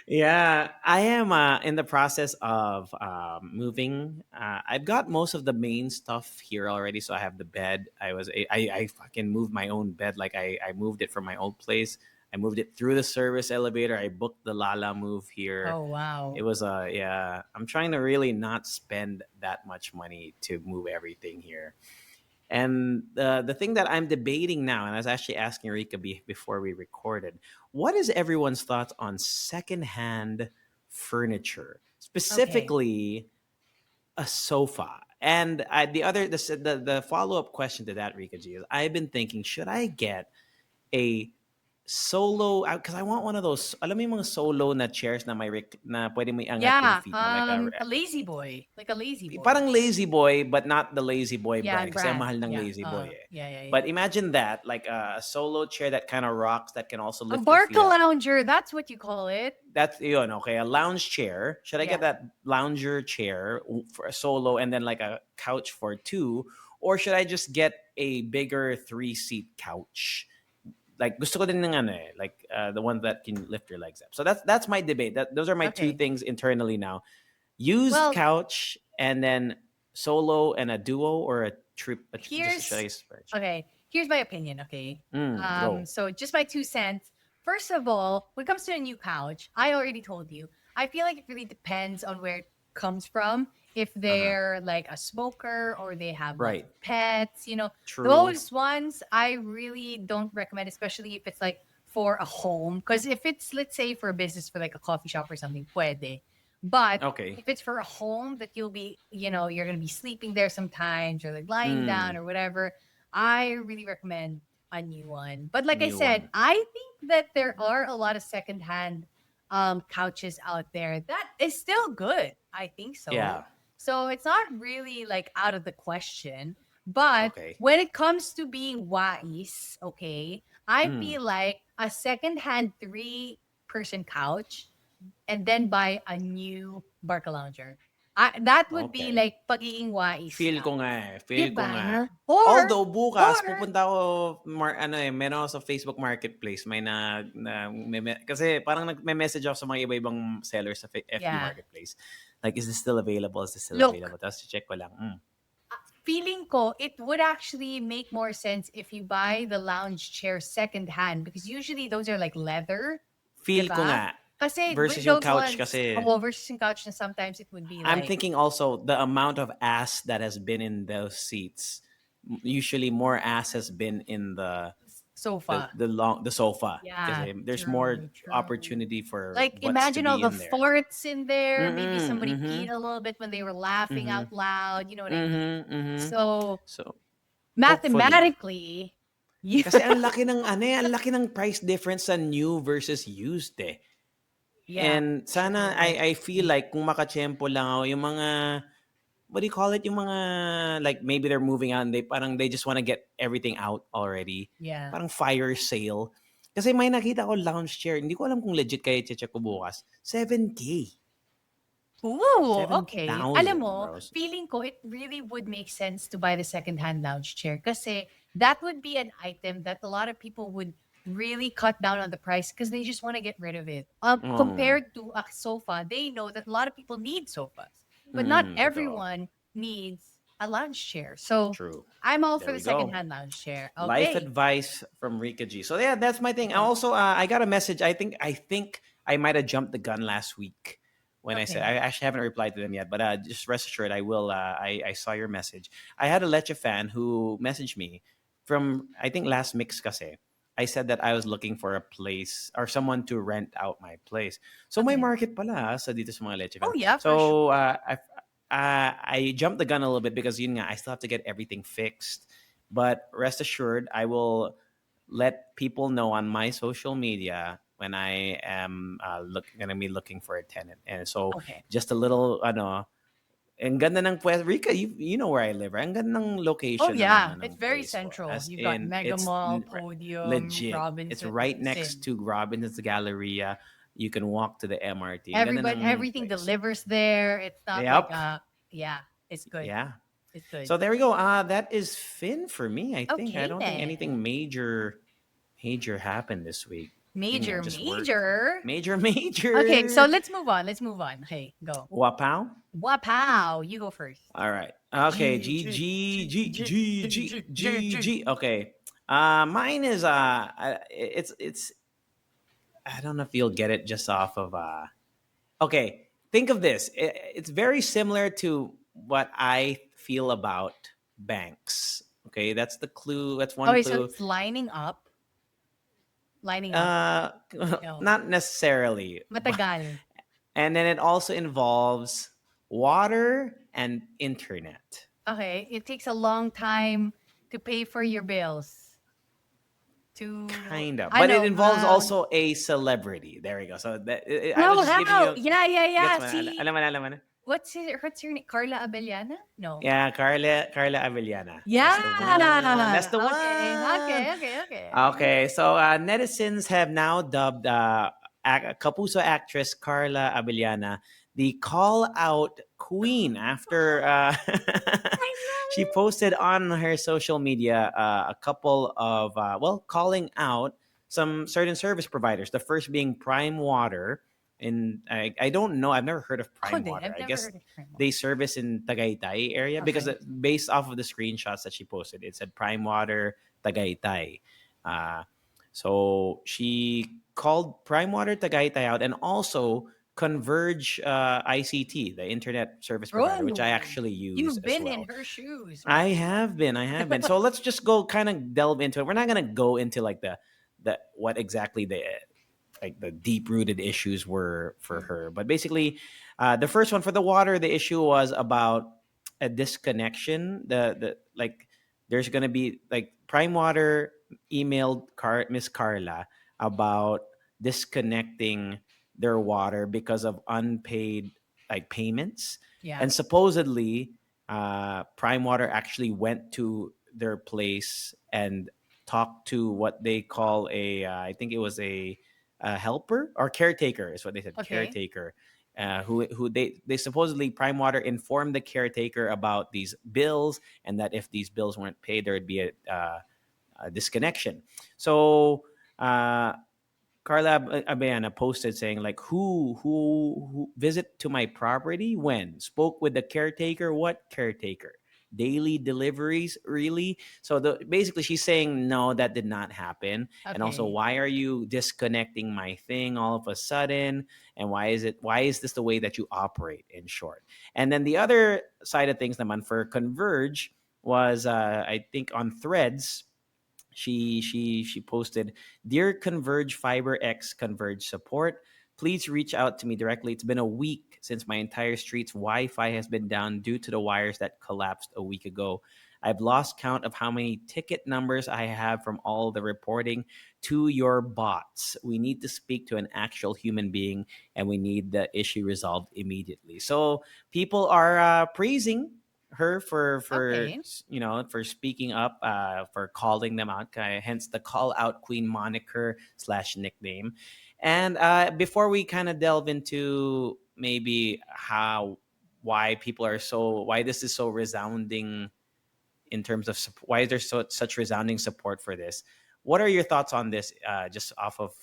Yeah, I am in the process of moving. I've got most of the main stuff here already. So I have the bed. I fucking moved my own bed. Like I moved it from my old place. I moved it through the service elevator. I booked the Lala move here. Oh It wow. was yeah. I'm trying to really not spend that much money to move everything here. And the thing that I'm debating now, and I was actually asking Rika before we recorded, what is everyone's thoughts on secondhand furniture, Okay. specifically a sofa? And the follow up question to that, Rika G, is I've been thinking, should I get a solo, because I want one of those, alam mo yung mga solo na chairs na na pwede mo iangat yung Yeah. feet mo, like A lazy boy, like a lazy boy. parang lazy boy but not the lazy boy Yeah, brand kasi ang brand. mahal ng Yeah. lazy boy eh. Yeah. Yeah. Yeah. But imagine that, like a solo chair that kind of rocks, that can also A lift your feet Barca up. lounger. That's what you call it. That's yun, okay. A lounge chair. Should I get Yeah. that lounger chair for a solo and then like a couch for two? Or should I just get a bigger 3-seat couch? Like gusto ko din ng ano eh, like the one that can lift your legs up. So that's my debate. Those are my two Okay. things internally now. Used Well, couch and then solo and a duo or a trip. Just should here's I search? okay. Here's my opinion. Okay. Go. So just my 2 cents. First of all, when it comes to a new couch, I already told you. I feel like it really depends on where it comes from. If Uh huh. they're like a smoker or they have lots Right. of pets, True. those ones I really don't recommend, especially if it's like for a home. Because if it's, let's say, for a business, for like a coffee shop or something, puede. But Okay. if it's for a home that you'll be, you're going to be sleeping there sometimes or like lying down Mm, or whatever, I really recommend a new one. But like I new said, one. I think that there are a lot of secondhand couches out there that is still good. I think so. Yeah. So it's not really like out of the question. But Okay. when it comes to being wise, okay, I Mm, feel like a secondhand three-person couch and then buy a new Barca lounger. That would be okay. like pagiging wais Feel ka. ko nga eh. Feel ko nga. 'Di ba? Or Although bukas or pupunta ako meron ako sa Facebook Marketplace, may kasi parang nagme-message ako sa mga iba-ibang sellers sa FB yeah. Marketplace. Like, is this still available? Is this still Look, available? Tapos check ko lang. feeling ko it would actually make more sense if you buy the lounge chair secondhand because usually those are like leather, 'di Feel ko ba? nga Kasi with versus yung those couch ones, kasi versus yung couch na sometimes it would be I'm like thinking also the amount of ass that has been in those seats. Usually more ass has been in sofa. the sofa because Yeah, there's more true, true. opportunity for Like butts to imagine all be the in there. farts in there. Maybe Mm-mm, somebody mm-hmm, peed a little bit when they were laughing mm-hmm, out loud. You know what I mean? mm-hmm, mm-hmm. So So hopefully, mathematically, you kasi ang laki ng ang laki ng price difference sa new versus used eh. yeah, And sana true. I feel like kung makachempo lang ako, yung mga what do you call it? Yung mga like maybe they're moving out and they just want to get everything out already. Yeah. Parang fire sale. Kasi may nakita ko lounge chair. Hindi ko alam kung legit kaya check ko bukas. 7K. Ooh, okay. Alam 7,000, mo, bros. feeling ko it really would make sense to buy the secondhand lounge chair kasi that would be an item that a lot of people would really cut down on the price because they just want to get rid of it. Mm, Compared to a sofa, they know that a lot of people need sofas, but not totoo. everyone needs a lounge chair. So True. I'm all for There the we go. secondhand lounge chair. Life Okay. advice from Rika G. So yeah, that's my thing. I Go. also I got a message. I think I might have jumped the gun last week when I said Okay. I actually haven't replied to them yet, but just rest assured I will. I saw your message. I had a Leche fan who messaged me from I think last mix kasi. I said that I was looking for a place or someone to rent out my place. So may Okay. market pala sa dito sa mga Leche Oh fan. yeah, for sure. So I jumped the gun a little bit because yun nga, I still have to get everything fixed. But rest assured, I will let people know on my social media when I am gonna be looking for a tenant. And so Okay. just a little, Ang ganda ng Puerto Rica. You know where I live, right? Ang ganda ng Oh location ng yeah, ano it's ng very place ko. central. As You've got in, Mega it's Mall, Podium, legit. It's Robinson, right next Sin. to Robinson's Galleria. You can walk to the MRT. Ang ganda Everybody, ng everything place. delivers there. It's not like Yep. yeah, it's good. Yeah. It's good. So there we go. That is Finn for me. I think I Okay don't think anything then. major happened this week. I think Major, just work. major. Major, Okay, so major. let's move on. Let's move on. Hey, go. Wapow. Wapow, you go first. All right. Okay. G G G G G G G G G G G G G G. G. Okay. Mine is it's I don't know if you'll get it just off of okay, think of this. It's very similar to what I feel about banks. Okay, that's the clue. That's one Okay, so clue. it's lining up. Lining up. Uh, No. not necessarily, but, Matagal. and then it also involves water and internet. Okay, it takes a long time to pay for your bills. To Kind of, I but it know. involves also a celebrity. There we go. So I was Oh, just giving how? you. Yeah, yeah, Gets yeah. mo na, See, alam mo na. what's her name? Carla Abellana? No. Yeah, Carla Avellana. Yeah. That's the one. That's the Okay. one. Okay. Okay. Okay. Okay, so netizens have now dubbed Kapuso actress Carla Abellana the call out queen after I she love posted on her social media a couple of, well, calling out some certain service providers. The first being Prime Water. And I don't know, I've never heard of it. Oh, Prime dude, Water. I've I never guess heard of her. they service in Tagaytay area because Okay. based off of the screenshots that she posted, it said Prime Water Tagaytay. Uh, so she called Prime Water Tagaytay out, and also Converge ICT, the internet service provider, which I Oh, actually use you've as been in well. her shoes, I right? have been, I have been. So let's just go kind of delve into it. We're not gonna go into like the what exactly the like the deep rooted issues were for Mm. her. But basically, the first one for the water, the issue was about a disconnection. The like there's gonna be like Prime Water emailed Miss Carla about disconnecting their water because of unpaid like payments, Yeah. and supposedly Prime Water actually went to their place and talked to what they call a I think it was a helper or caretaker is what they said, Okay. caretaker, who they supposedly Prime Water informed the caretaker about these bills, and that if these bills weren't paid there would be a disconnection. So Carla Abellana posted saying like who visit to my property when spoke with the caretaker. What caretaker? Daily deliveries, really? So basically she's saying no, that did not happen. And also, Okay. why are you disconnecting my thing all of a sudden? And why is this the way that you operate, in short? And then the other side of things naman for Converge was I think on Threads she posted, "Dear Converge Fiber X Converge support, please reach out to me directly. It's been a week since my entire street's Wi-Fi has been down due to the wires that collapsed a week ago. I've lost count of how many ticket numbers I have from all the reporting to your bots. We need to speak to an actual human being, and we need the issue resolved immediately." So people are praising her for Okay. for speaking up, for calling them out, hence the call out queen moniker slash nickname. And before we kind of delve into maybe why this is so resounding in terms of why is there such resounding support for this, what are your thoughts on this, just off of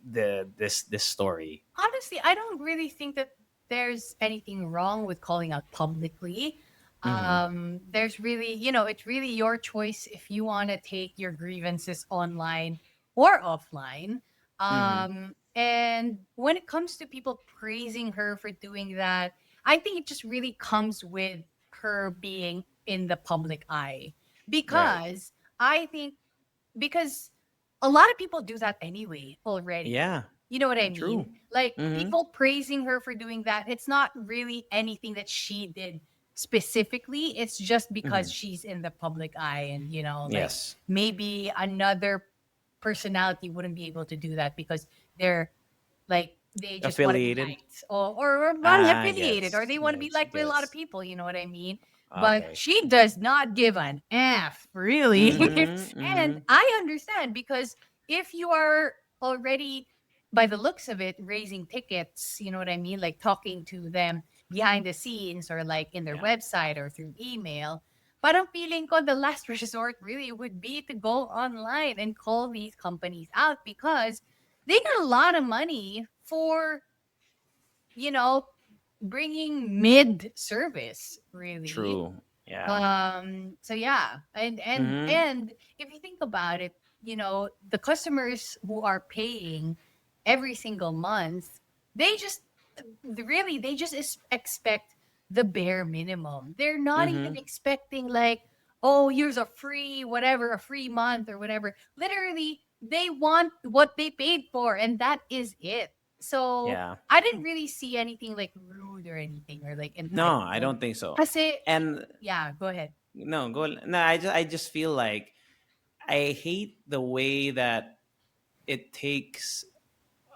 this story? Honestly, I don't really think that there's anything wrong with calling out publicly. Mm-hmm. There's really, it's really your choice if you want to take your grievances online or offline. Mm-hmm. And when it comes to people praising her for doing that, I think it just really comes with her being in the public eye. Right. Because I think, because a lot of people do that anyway already. Yeah. You know what I True. mean? Like Mm-hmm. people praising her for doing that, it's not really anything that she did specifically. It's just because Mm-hmm. she's in the public eye, and like Yes. maybe another personality wouldn't be able to do that because they're like they just want to be Affiliated. liked, or not Ah, affiliated, or they want to be gets, liked by a lot of gets. people. You know what I mean? But Okay. she does not give an F, really. Mm-hmm. And Mm-hmm. I understand, because if you are already, by the looks of it, raising tickets, you know what I mean? Like talking to them behind the scenes, or like in their Yeah. website or through email. Parang feeling ko the last resort really would be to go online and call these companies out, because they get a lot of money for, you know, bringing mid service, really. True. Yeah. So yeah, Mm-hmm. and if you think about it, the customers who are paying every single month, they just they just expect the bare minimum. They're not even Mm-hmm. expecting like, oh, here's a free whatever, a free month or whatever. Literally, they want what they paid for, and that is it. So Yeah. I didn't really see anything like rude or anything, or like No, I entitled. don't think so. Kasi, And yeah, go ahead. no, go. No, I just feel like I hate the way that it takes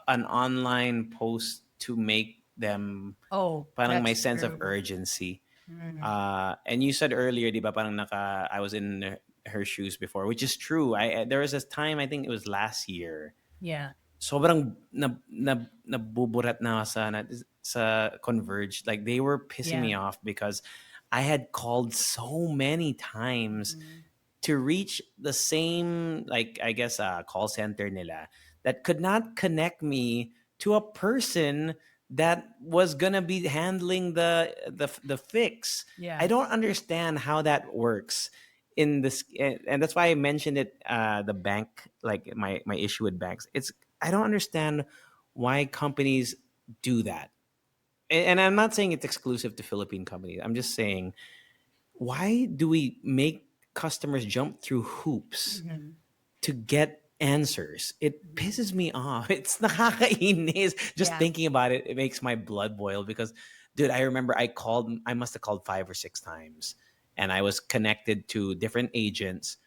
an online post to make them Oh, parang my that's sense of true. urgency. Mm, And you said earlier, di ba, parang I was in her shoes before, which is true. There was this time, I think it was last year, yeah. sobrang nabuburat na ako sa Converge. Like they were pissing Yeah. me off because I had called so many times Mhm. to reach the same, like, I guess, call center nila that could not connect me to a person that was gonna be handling the fix. I Yeah. don't understand how that works in this, and that's why I mentioned it. The bank, like my issue with banks, it's I don't understand why companies do that. And I'm not saying it's exclusive to Philippine companies. I'm just saying, why do we make customers jump through hoops Mhm. to get answers? It Mhm. pisses me off. It's nakakainis. Just Yeah. thinking about it, it makes my blood boil because, dude, I remember I must have called 5 or 6 times, and I was connected to different agents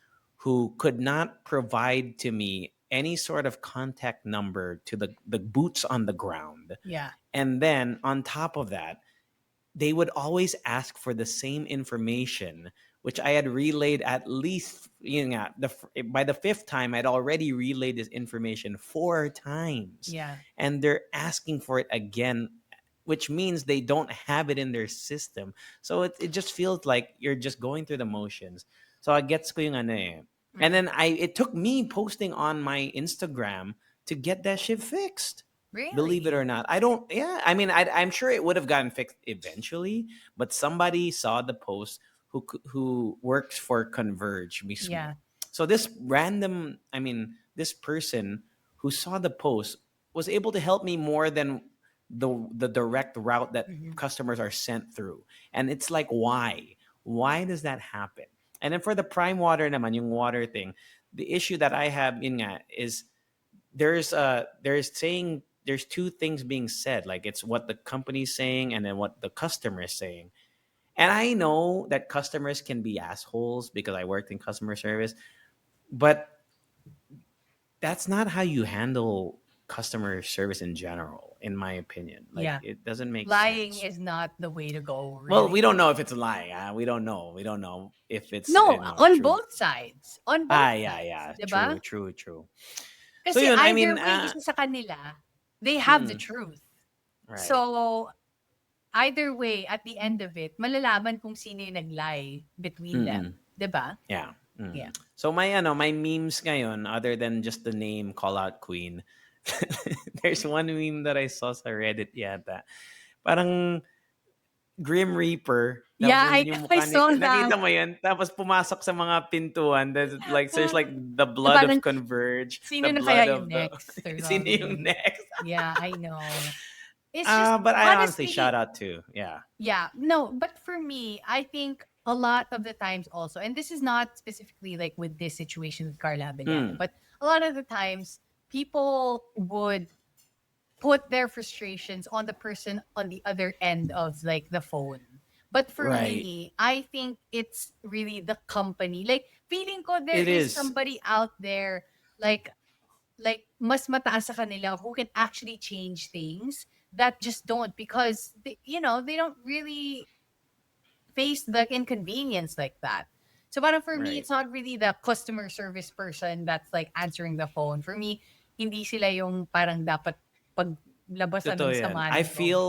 who could not provide to me any sort of contact number to the boots on the ground. Yeah. And then on top of that, they would always ask for the same information, which I had relayed at least, by the fifth time, I'd already relayed this information 4 times. Yeah. And they're asking for it again, which means they don't have it in their system. So it just feels like you're just going through the motions. So I gets ko yung ano eh. And Mm. then it took me posting on my Instagram to get that shit fixed. Believe it Really? or not, I don't. Yeah, I mean, I'm sure it would have gotten fixed eventually, but somebody saw the post who works for Converge mismo. Yeah. So this person who saw the post was able to help me more than the direct route that Mhm. customers are sent through. And it's like, why does that happen? And then for the prime water naman, yung water thing, the issue that I have in nga is there's two things being said, like it's what the company's saying and then what the customer is saying. And I know that customers can be assholes because I worked in customer service, but that's not how you handle customer service in general, in my opinion. Like Yeah. it doesn't make Lying sense. is not the way to go, Well, we really. don't know if it's lying. We don't know if it's No, on true. both sides. On both Yeah, sides, yeah, 'di ba? true. So Kasi yun, I either mean, way, isa sa kanila, they have the mm, truth. right. So, either way, at the end of it, malalaman kung sino yung nag-lie between Mm-mm. them. 'Di ba? Yeah. Mm. Yeah. So my memes ngayon, other than just the name Call Out Queen, there's one meme that I saw sa Reddit yata. Parang Grim Reaper. Tapos Yeah, yung I mukha ni, saw that. nakita mo yun? Tapos pumasok sa mga pintuan. There's like the blood of Parang, Converge, sino the na kaya blood yung of the, next or sino yung something. next? Yeah, I know. It's just, But I honestly shout honestly, out to, yeah. yeah, no, but for me, I think a lot of the times also, and this is not specifically like with this situation with Carla Abellana, Mm, but a lot of the times people would put their frustrations on the person on the other end of like the phone. But for right. me, I think it's really the company. Like feeling ko there It is is. somebody out there like like mas mataas sa kanila who can actually change things that just don't, because they don't really face the inconvenience like that. So parang for me, Right. it's not really the customer service person that's like answering the phone. For me, hindi sila yung parang dapat paglabasan Totoo ng yan. sama I ng loob. feel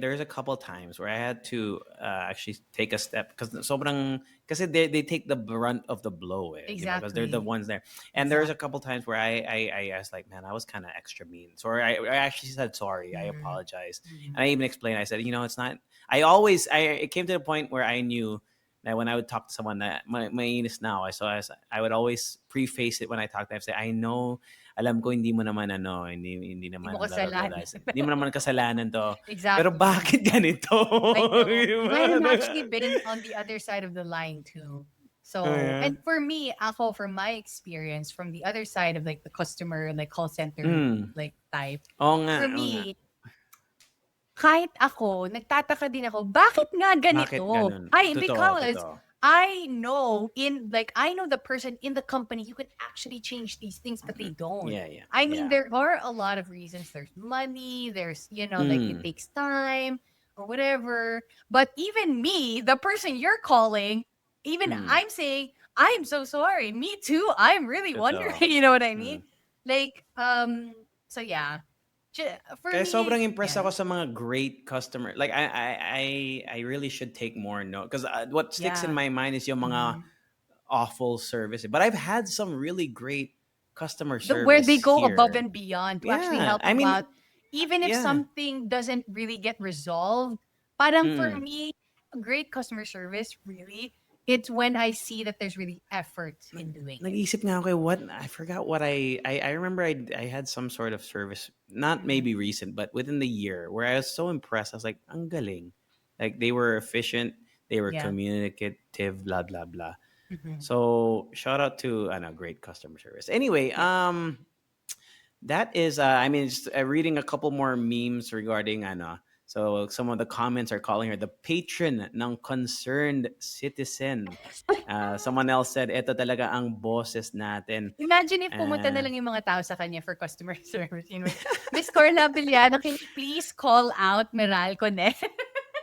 there's a couple times where I had to actually take a step because sobrang kasi they take the brunt of the blow, eh, di ba? Because they're the Exactly. ones there. And there's a Exactly. couple times where I was like, man, I was kind of extra mean. So I actually said sorry. I Mm. apologize. Mm. And I even explained. I said, it's not. I always. It came to the point where I knew that when I would talk to someone that my is now, I would always preface it when I talk to them. Say, I know, alam ko hindi mo naman hindi Di mo naman blah blah blah. kasalanan. Hindi mo naman kasalanan to. Pero Exactly. bakit ganito? I know. Di And I ba? have actually been on the other side of the line too. Oh, So, yeah. and for me, ako, from my experience, from the other side of like the customer, like call center, Mm. like type, Oo nga, for oo nga. me, kahit ako, nagtataka din ako, bakit nga Bakit ganito? ganun? Totoo, Because totoo. I know the person in the company who can actually change these things, but they don't. Yeah, yeah, I mean, yeah. there are a lot of reasons. There's money, there's, like it Mm. takes time or whatever. But even me, the person you're calling, even Mm. I'm saying, I'm so sorry. Me too. I'm really wondering, Totoo. you know what I mean? Mm. Like, so yeah. For Kaya me, sobrang impressed yeah. ako sa mga great customer. Like I really should take more note because what sticks in Yeah. my mind is yung mga Mhm. awful service. But I've had some really great customer Where they service go above here. and beyond to actually Yeah, help I you mean, out, even if yeah. something doesn't really get resolved. Parang for Mm. me, a great customer service, really, it's when I see that there's really effort in doing it. Nag-iisip nga ako what I forgot what I remember I had some sort of service not Mhm. maybe recent but within the year where I was so impressed. I was like, ang galing. Like they were efficient, they were Yeah. communicative, blah blah blah. Mhm. So shout out to great customer service. Anyway, Yeah. that is I mean just reading a couple more memes regarding so some of the comments are calling her the patron ng concerned citizen. Someone else said, "Eto talaga ang boses natin." Imagine if pumunta na Uh, lang yung mga tao sa kanya for customer service. Miss Carla Abellana, can you please call out Meralco Net?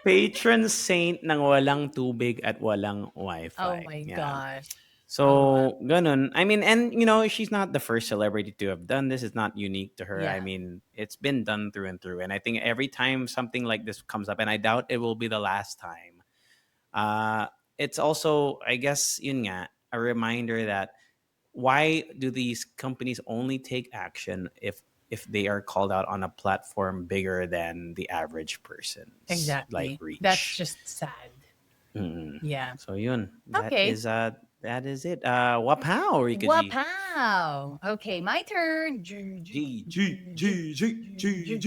patron saint ng walang tubig at walang Oh wifi. my Yeah. gosh. Oh, So, ganun. I mean, and she's not the first celebrity to have done this. It's not unique to her. I yeah. mean, it's been done through and through. And I think every time something like this comes up, and I doubt it will be the last time, uh, it's also, I guess, yun nga, a reminder that why do these companies only take action if they are called out on a platform bigger than the average person's like Exactly. That's reach? just sad. Mm. Yeah. So yun, Okay. that is it. Wapow, Rika G. Wapow. Okay, my turn. G G G G G G.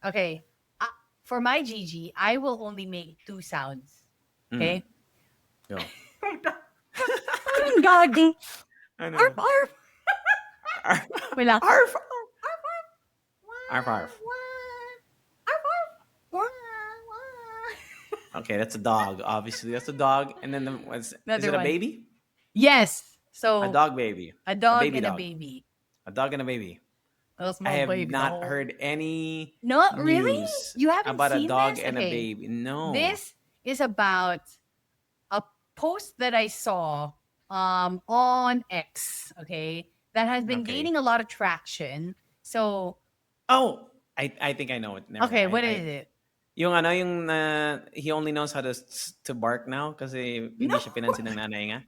Okay. Uh, for my GG, I will only make two sounds. Mm. Okay? Go. Parang gagi. Arf, Ano? arf. Arf Wala. arf Arf, arf. arf. Wah, Arf. wah. Arf, arf. Wah, wah. Okay, that's a dog. Obviously, that's a dog. And then is Another it a one. baby? Yes. A So, dog baby. a A dog baby and a dog. baby. A dog and a baby. A I small have baby. not Oh. heard any No, really? news You haven't about a seen dog this? and a Okay. baby. No. This is about a post that I saw on X, okay, that has been Okay. gaining a lot of traction. So, Oh, I think I know it. Never okay, mind. what is it? Yung he only knows how to bark now kasi No. hindi siya pinansin ng nanay nga.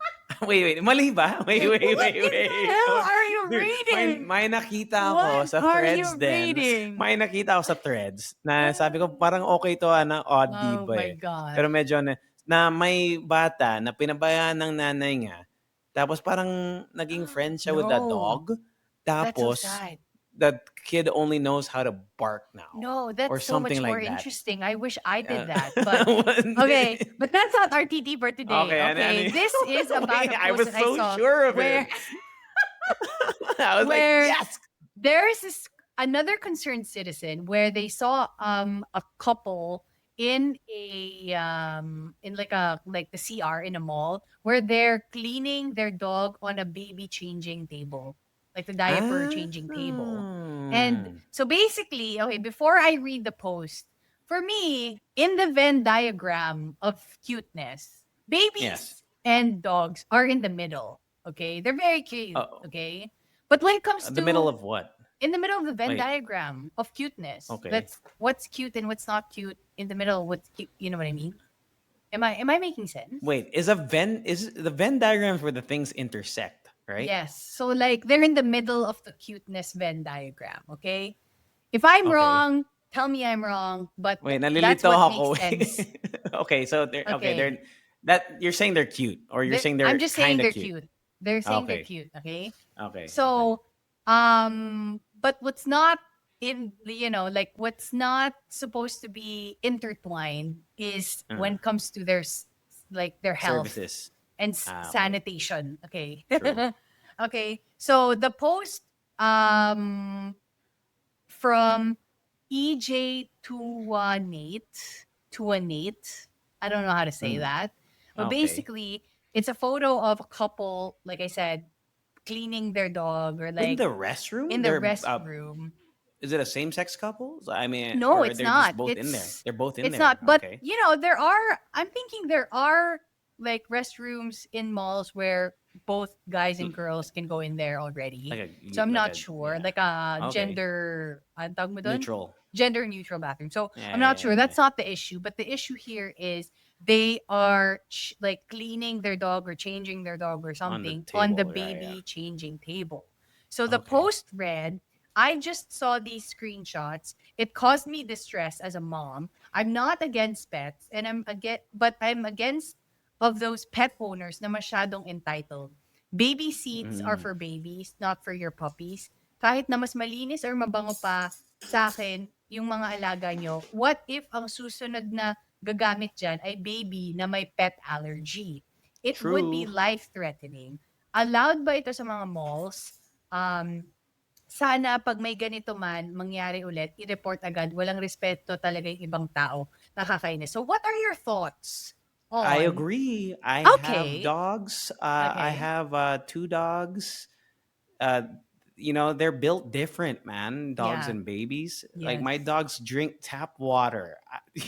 Wait, mali ba? Wait, What wait, wait, in the wait. hell are you Dude, reading? may nakita ako What sa are threads you din. reading? May nakita ako sa threads na sabi ko parang okay to, odd Oh diba my eh. gosh. Pero medyo na may bata na pinabayaan ng nanay nga. Tapos parang naging friend siya with the No, dog. that's so Tapos sad. that kid only knows how to bark now No, or that's so something much more like that. interesting. I wish I did Uh, that. But okay, but that's not our TT for today. okay, Okay, this is about wait, a I post was that I so saw sure of it. where I was like, where yes. there is this another concerned citizen where they saw a couple in a in like the CR in a mall where they're cleaning their dog on a baby changing table. like the diaper Ah. changing table. And so basically, okay, before I read the post, for me, in the Venn diagram of cuteness, Yes. babies and dogs are in the middle. Okay, they're very cute. Oh, Okay, but when it comes the middle to of what? in the middle of the Venn Wait. diagram of cuteness, Okay. that's what's cute and what's not cute. In the middle, what's cute? You know what I mean? Am I making sense? Wait. Is the Venn diagrams where the things intersect, right? Yes. So like they're in the middle of the cuteness Venn diagram. Okay. If I'm Okay. wrong, tell me I'm wrong. But Wait, that's nalilito what ako. makes sense. Okay, so they're Okay. that you're saying they're cute, or you're saying I'm they're just saying kind of they're cute. cute. They're saying they're Okay. cute. Okay. Okay. Okay. So, but what's not in, like what's not supposed to be intertwined is Uh, when it comes to their like their health services. and Okay. sanitation. Okay. True. Okay. So the post um from EJ218, I don't know how to say Mm. that. But Okay. basically, it's a photo of a couple, like I said, cleaning their dog or In like the restroom, in the they're restroom. is it a same sex couple? I mean, No, or it's they're just not. both in there. They're both in It's there. not. But Okay. there are. I'm thinking there are like restrooms in malls where both guys L- and girls can go in there already. Like So I'm like not a sure. yeah. Like a Okay. gender, ang tawag mo dun? Neutral. Gender neutral bathroom. So Yeah, I'm not yeah, sure. yeah, yeah. That's not the issue. But the issue here is they are like cleaning their dog or changing their dog or On the something on the table. Yeah, yeah. baby changing table. So the Okay. post read, I just saw these screenshots. It caused me distress as a mom. I'm not against pets and I'm against of those pet owners na masyadong entitled. Baby seats are Mm. for babies, not for your puppies. Kahit na mas malinis or mabango pa sa akin yung mga alaga nyo, what if ang susunod na gagamit dyan ay baby na may pet allergy? It would be True. life-threatening. Allowed ba ito sa mga malls? Sana 'pag may ganito man mangyari ulit, i-report agad. Walang respeto talaga yung ibang tao. Nakakainis. So what are your thoughts I on agree. I have okay, dogs. I okay. have two dogs. Uh, they're built different, man. Dogs Yeah. and babies. Like Yes. my dogs drink tap water.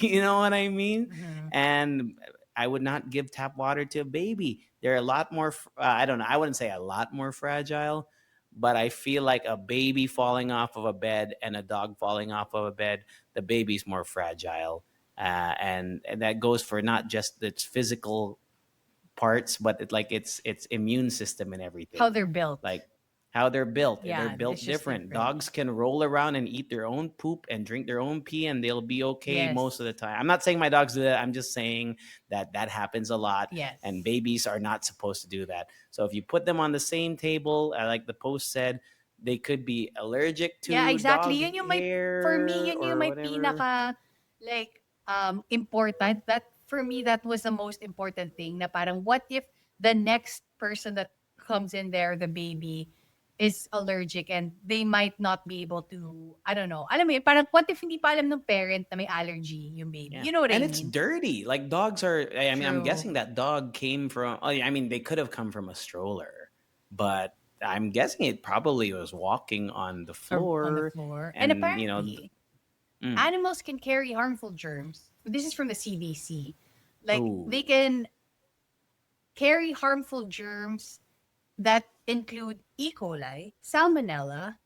You know what I mean? Mhm. And I would not give tap water to a baby. They're a lot more. I don't know. I wouldn't say a lot more fragile, but I feel like a baby falling off of a bed and a dog falling off of a bed, the baby's more fragile. And that goes for not just its physical parts, but its immune system and How everything. they're built. Like how they're built. They're Yeah, it's built just different. different. Dogs can roll around and eat their own poop and drink their own pee, and they'll be okay most Yes. of the time. I'm not saying my dogs do that. I'm just saying that that happens a lot, and Yes. babies are not supposed to do that. So if you put them on the same table, like the post said, they could be allergic Yeah, to exactly. dog Yun yung may for me hair yun yung or may whatever. pinaka like important. That for me that was the most important thing na parang what if the next person that comes in there, the baby, is allergic and they might not be able to, I don't know. Alam mo yun, parang what if hindi pa alam ng parent na may allergy yung baby? Yeah. You know what And I it's mean? dirty. Like dogs are, I mean, I'm True. guessing that dog came from, oh, yeah, I mean, they could have come from a stroller, but I'm guessing it probably was walking on the Or on the floor. floor. And And, apparently, mm, animals can carry harmful germs. This is from the CDC. Like they oh, can carry harmful germs that include E. coli, Salmonella,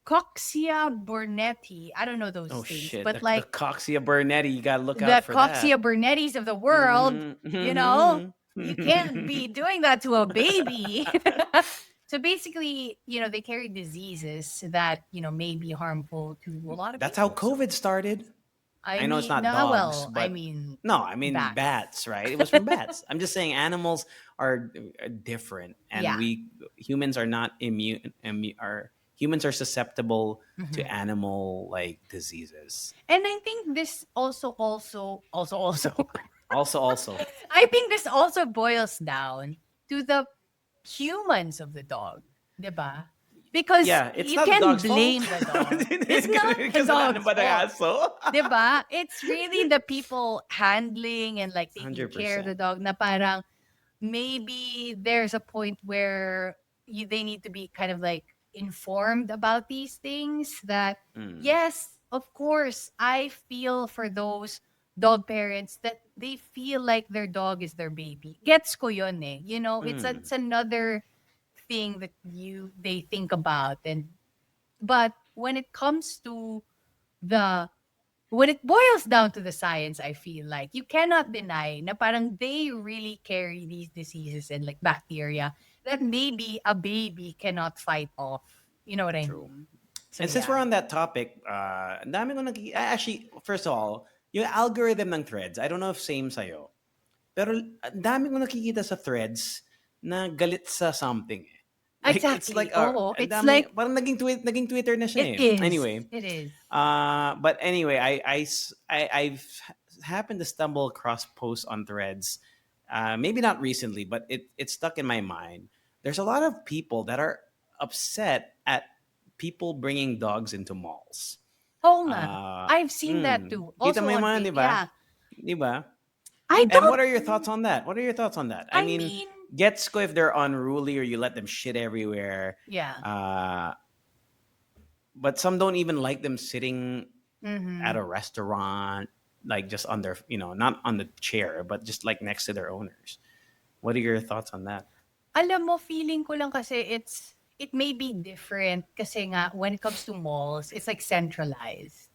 Coxia burnetii. I don't know those oh things, shit. but The like Coxia Bernetti, you got to look out the for Coxia that. burnetis of the world, Mm-hmm. you can't Mm-hmm. be doing that to a baby. So basically, they carry diseases that, may be harmful to a lot of That's how people. So, COVID started. I I know it's mean, not no, dogs, well, I but mean, no, I mean bats. bats, right? It was from bats. I'm just saying animals are different, and Yeah. we humans are not are humans are susceptible to Mhm. animal like diseases. And I think this also, Also, I think this also boils down to the humans of the dog, 'di ba? Because yeah, it's you not the can dog's fault blame the dog. It's not the because dog's fault. aso. 'Di ba? It's really the people handling and like taking Hundred care of the percent. dog na parang maybe there's a point where they need to be kind of like informed about these things that Mm. yes, of course, I feel for those dog parents that they feel like their dog is their baby. Gets ko yun eh. You know, Mm. it's another thing that they think about. And but when it comes to the when it boils down to the science, I feel like you cannot deny na parang they really carry these diseases and like bacteria that maybe a baby cannot fight off. You know what I True. mean? So And since we're yeah. on that topic, ang dami ko actually, first of all, yung algorithm ng threads, I don't know if same sa'yo, pero ang dami ko nakikita sa threads na galit sa something eh. Like, it's Exactly. like, Oh, ang it's dami, like parang naging Twitter na it siya eh. is. Anyway, It is. but anyway, I've happened to stumble across posts on threads, maybe not recently, but it stuck in my mind. There's a lot of people that are upset at people bringing dogs into malls. Oh nga. I've seen that too. Kita Also mo yung on mga, di ba? yeah. Di ba? I And don't what are your thoughts on that? What are your thoughts on that? I I mean, mean, gets ko if they're unruly or you let them shit everywhere. yeah. Uh, but some don't even like them sitting at Mhm. a restaurant, like just on their, not on the chair, but just like next to their owners. What are your thoughts on that? Alam mo, feeling ko lang kasi it may be different kasi nga when it comes to malls, it's like centralized.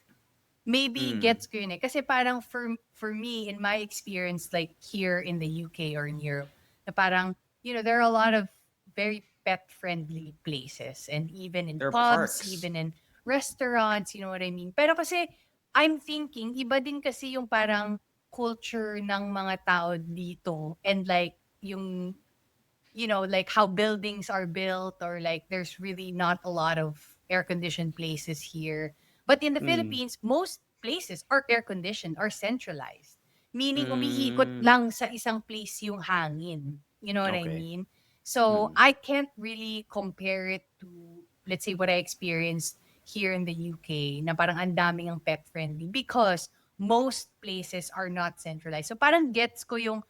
Maybe Mm. gets ko yun eh. Kasi parang for me, in my experience, like here in the UK or in Europe, na parang, there are a lot of very pet-friendly places. And even in They're pubs, parks. even in restaurants, you know what I mean? Pero kasi, I'm thinking, iba din kasi yung parang culture ng mga tao dito. And like, yung like how buildings are built or like there's really not a lot of air conditioned places here. But in the Mm. Philippines, most places are air conditioned or centralized. Meaning umihikot Mm. lang sa isang place yung hangin. You know what I Okay. mean? So Mm. I can't really compare it to, let's say, what I experienced here in the UK na parang ang daming ang pet friendly because most places are not centralized. So parang gets ko yung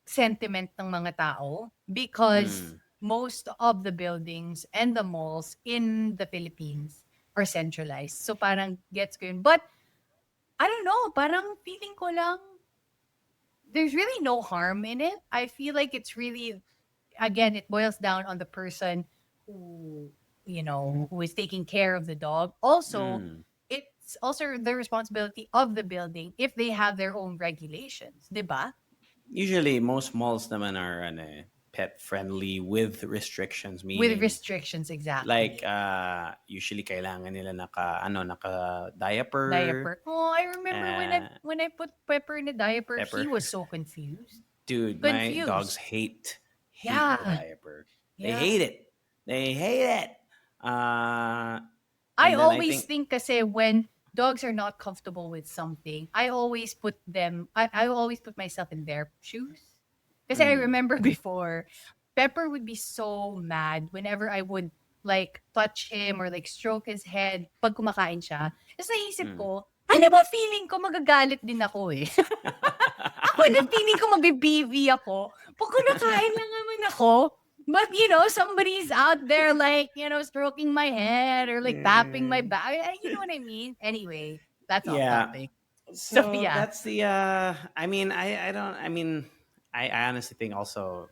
sentiment ng mga tao because Mm. most of the buildings and the malls in the Philippines are centralized. So parang gets ko yun. But I don't know, parang feeling ko lang there's really no harm in it. I feel like it's really, again, it boils down on the person who, who is taking care of the dog. Also, Mm. it's also the responsibility of the building if they have their own regulations, 'di ba? Usually, most malls naman are pet friendly with restrictions, With meaning restrictions, like exactly. usually kailangan nila naka diaper, Diaper. Oh, I remember when I uh, when I put Pepper in a diaper, he pepper. was so confused. Dude, my dogs Confused. hate the Yeah. diaper. They Yeah. hate it. They hate it. I And then I always think, think kasi when dogs are not comfortable with something, I always put myself in their shoes. Kasi I mm, remember before, Pepper would be so mad whenever I would like touch him or like stroke his head pag kumakain siya. Tapos naisip mm. ko, ano ba feeling ko magagalit din ako eh. Ako na feeling ko mabibibi ako. Pag kumakain lang naman ako, but somebody's out there like, stroking my head or like tapping my Eh, back. You know what I mean? Anyway, that's off yeah. topic. So So yeah. that's the I mean I don't I mean I honestly think also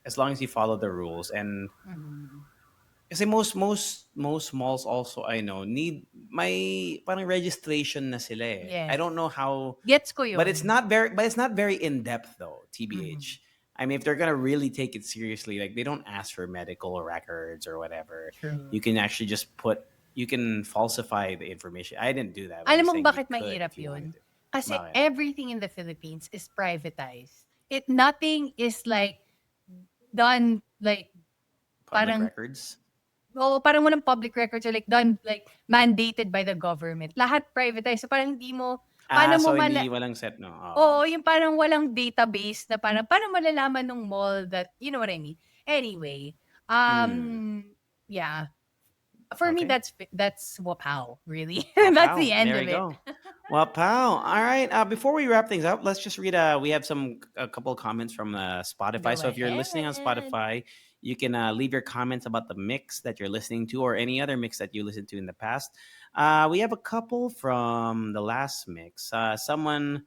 as long as you follow the rules and Mhm. kasi most malls also I know need may parang registration na sila eh. I Yes. don't know how, Gets ko but it's yun. not very in depth though, Mhm. TBH. I mean if they're going to really take it seriously, like they don't ask for medical records or whatever. True. You can actually just you can falsify the information. I didn't do that, but I'm Alam mo saying you bakit could mahirap if you wanted yun? to. Kasi Bakit? everything in the Philippines is privatized. Nothing is like done like Public parang records? parang walang public records or like done like mandated by the government. Lahat privatized. So parang hindi mo Ah, paano mo so hindi walang set no. Oo. Oo, yung parang walang database na parang paano malalaman nung mall that, you know what I mean? Anyway, Hmm. yeah. For me, Okay. that's wapow, really. That's the Wow, end there of we it. go. Well, pal. All right. Before we wrap things up, let's just read. We have a couple comments from Spotify. Go So if you're listening on ahead. Spotify, You can leave your comments about the mix that you're listening to or any other mix that you listened to in the past. We have a couple from the last mix. Someone,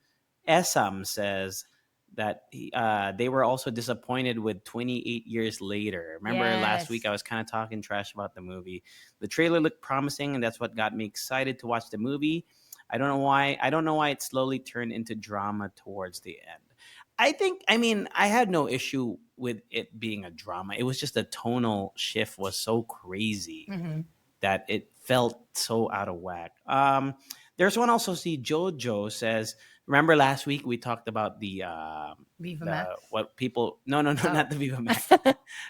Esam, says that they were also disappointed with 28 years later. Remember last week Yes. I was kind of talking trash about the movie. The trailer looked promising, and that's what got me excited to watch the movie. I don't know why. I don't know why it slowly turned into drama towards the end. I mean, I had no issue with it being a drama. It was just the tonal shift was so crazy Mm-hmm. that it felt so out of whack. There's one also. See, Jojo says, remember last week we talked about Viva the Max. what people no no no Oh. not the Viva Max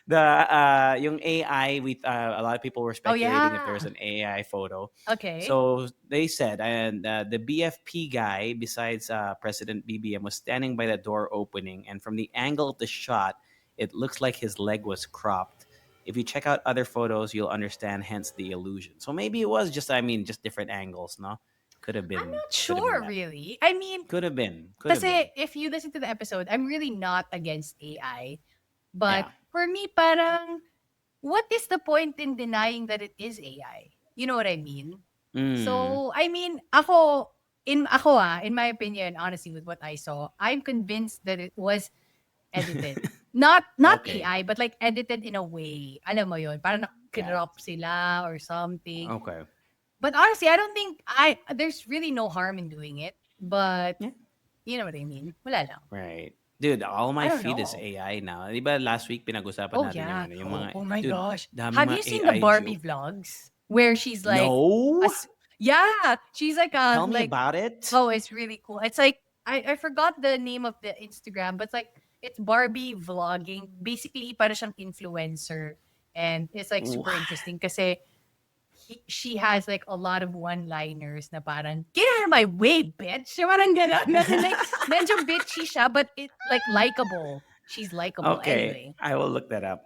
the yung AI. We A lot of people were Oh speculating if there's yeah. an AI photo. Okay. So they said, and the BFP guy, besides President BBM, was standing by the door opening, and from the angle of the shot, it looks like his leg was cropped. If you check out other photos, you'll understand. Hence the illusion. So maybe it was just, I mean, just different angles. No, I'm not could have been sure that. really. I mean, Could have kasi been. if you listen to the episode, I'm really not against AI. But Yeah. for me, parang, what is the point in denying that it is AI? You know what I mean? Mm. So, I mean, in my opinion, honestly, with what I saw, I'm convinced that it was edited. Not Okay. AI, but like edited in a way. Alam mo yun, parang Got it. crop sila or something. Okay. But honestly, I don't think there's really no harm in doing it. But Yeah. you know what I mean? Wala lang. Right. Dude, all I my don't feed is know. AI now. Di ba last week pinag-usapan Oh natin yung yeah. ano, yung mga, Oh my dude, gosh. daming Have you mga seen the AI Barbie joke. vlogs where she's like No. yeah, she's like Tell me like about it. oh, it's really cool. It's like I forgot the name of the Instagram, but it's like it's Barbie vlogging. Basically, para siyang influencer and it's like super What? interesting kasi she has like a lot of one-liners na parang, "Get out of my way, bitch!" Parang gano'n. As in like, medyo bitchy siya, but it like likable. She's likable. Okay, Anyway. I will look that up.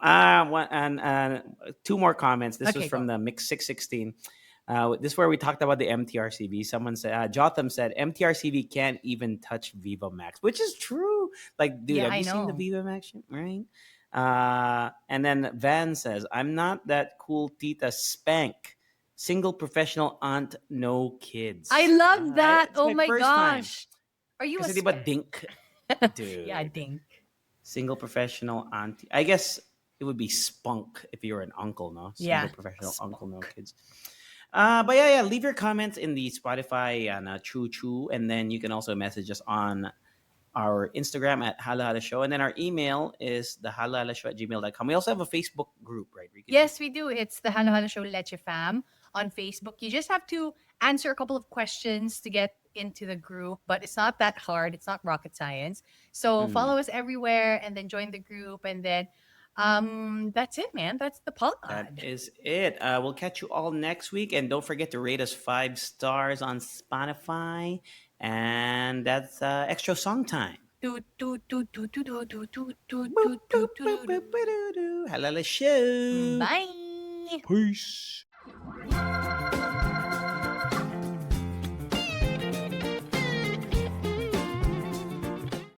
One and two more comments. This was Okay, from go. the Mix 616. This is where we talked about the MTRCV. Someone said, Jotham said, MTRCV can't even touch Viva Max, which is true. Like, dude, Yeah, have I you seen the know. Viva Max shit? Right? And then Van says, I'm not that cool Tita Spank. Single professional aunt, no I kids. love that. It's Oh my my first time. gosh. Are you a Kasi di ba spec? dink? Yeah, Dude. dink. Single professional auntie. I guess it would be spunk if you're an uncle, no? Single Yeah, professional uncle, no spunk. kids. But yeah, leave your comments in the Spotify and Choo Choo, and then you can also message us on our Instagram at Halo Show, and then our email is thehalohaloshow@gmail.com. We also have a Facebook group, right, Ricky G? Yes, we do. It's the Halo Halo Show Leche-Fam on Facebook. You just have to answer a couple of questions to get into the group, but it's not that hard. It's not rocket science. So Mm, follow us everywhere and then join the group and then that's it, man. That's the that pod. is it. We'll catch you all next week, and don't forget to rate us 5 stars on Spotify, and that's extra song time. Toot, toot, toot, toot, toot, toot, toot, toot, toot, Boop, toot, boop, toot, boop, toot, boop, toot. boop, doo, doo. Halala show. Bye. Peace.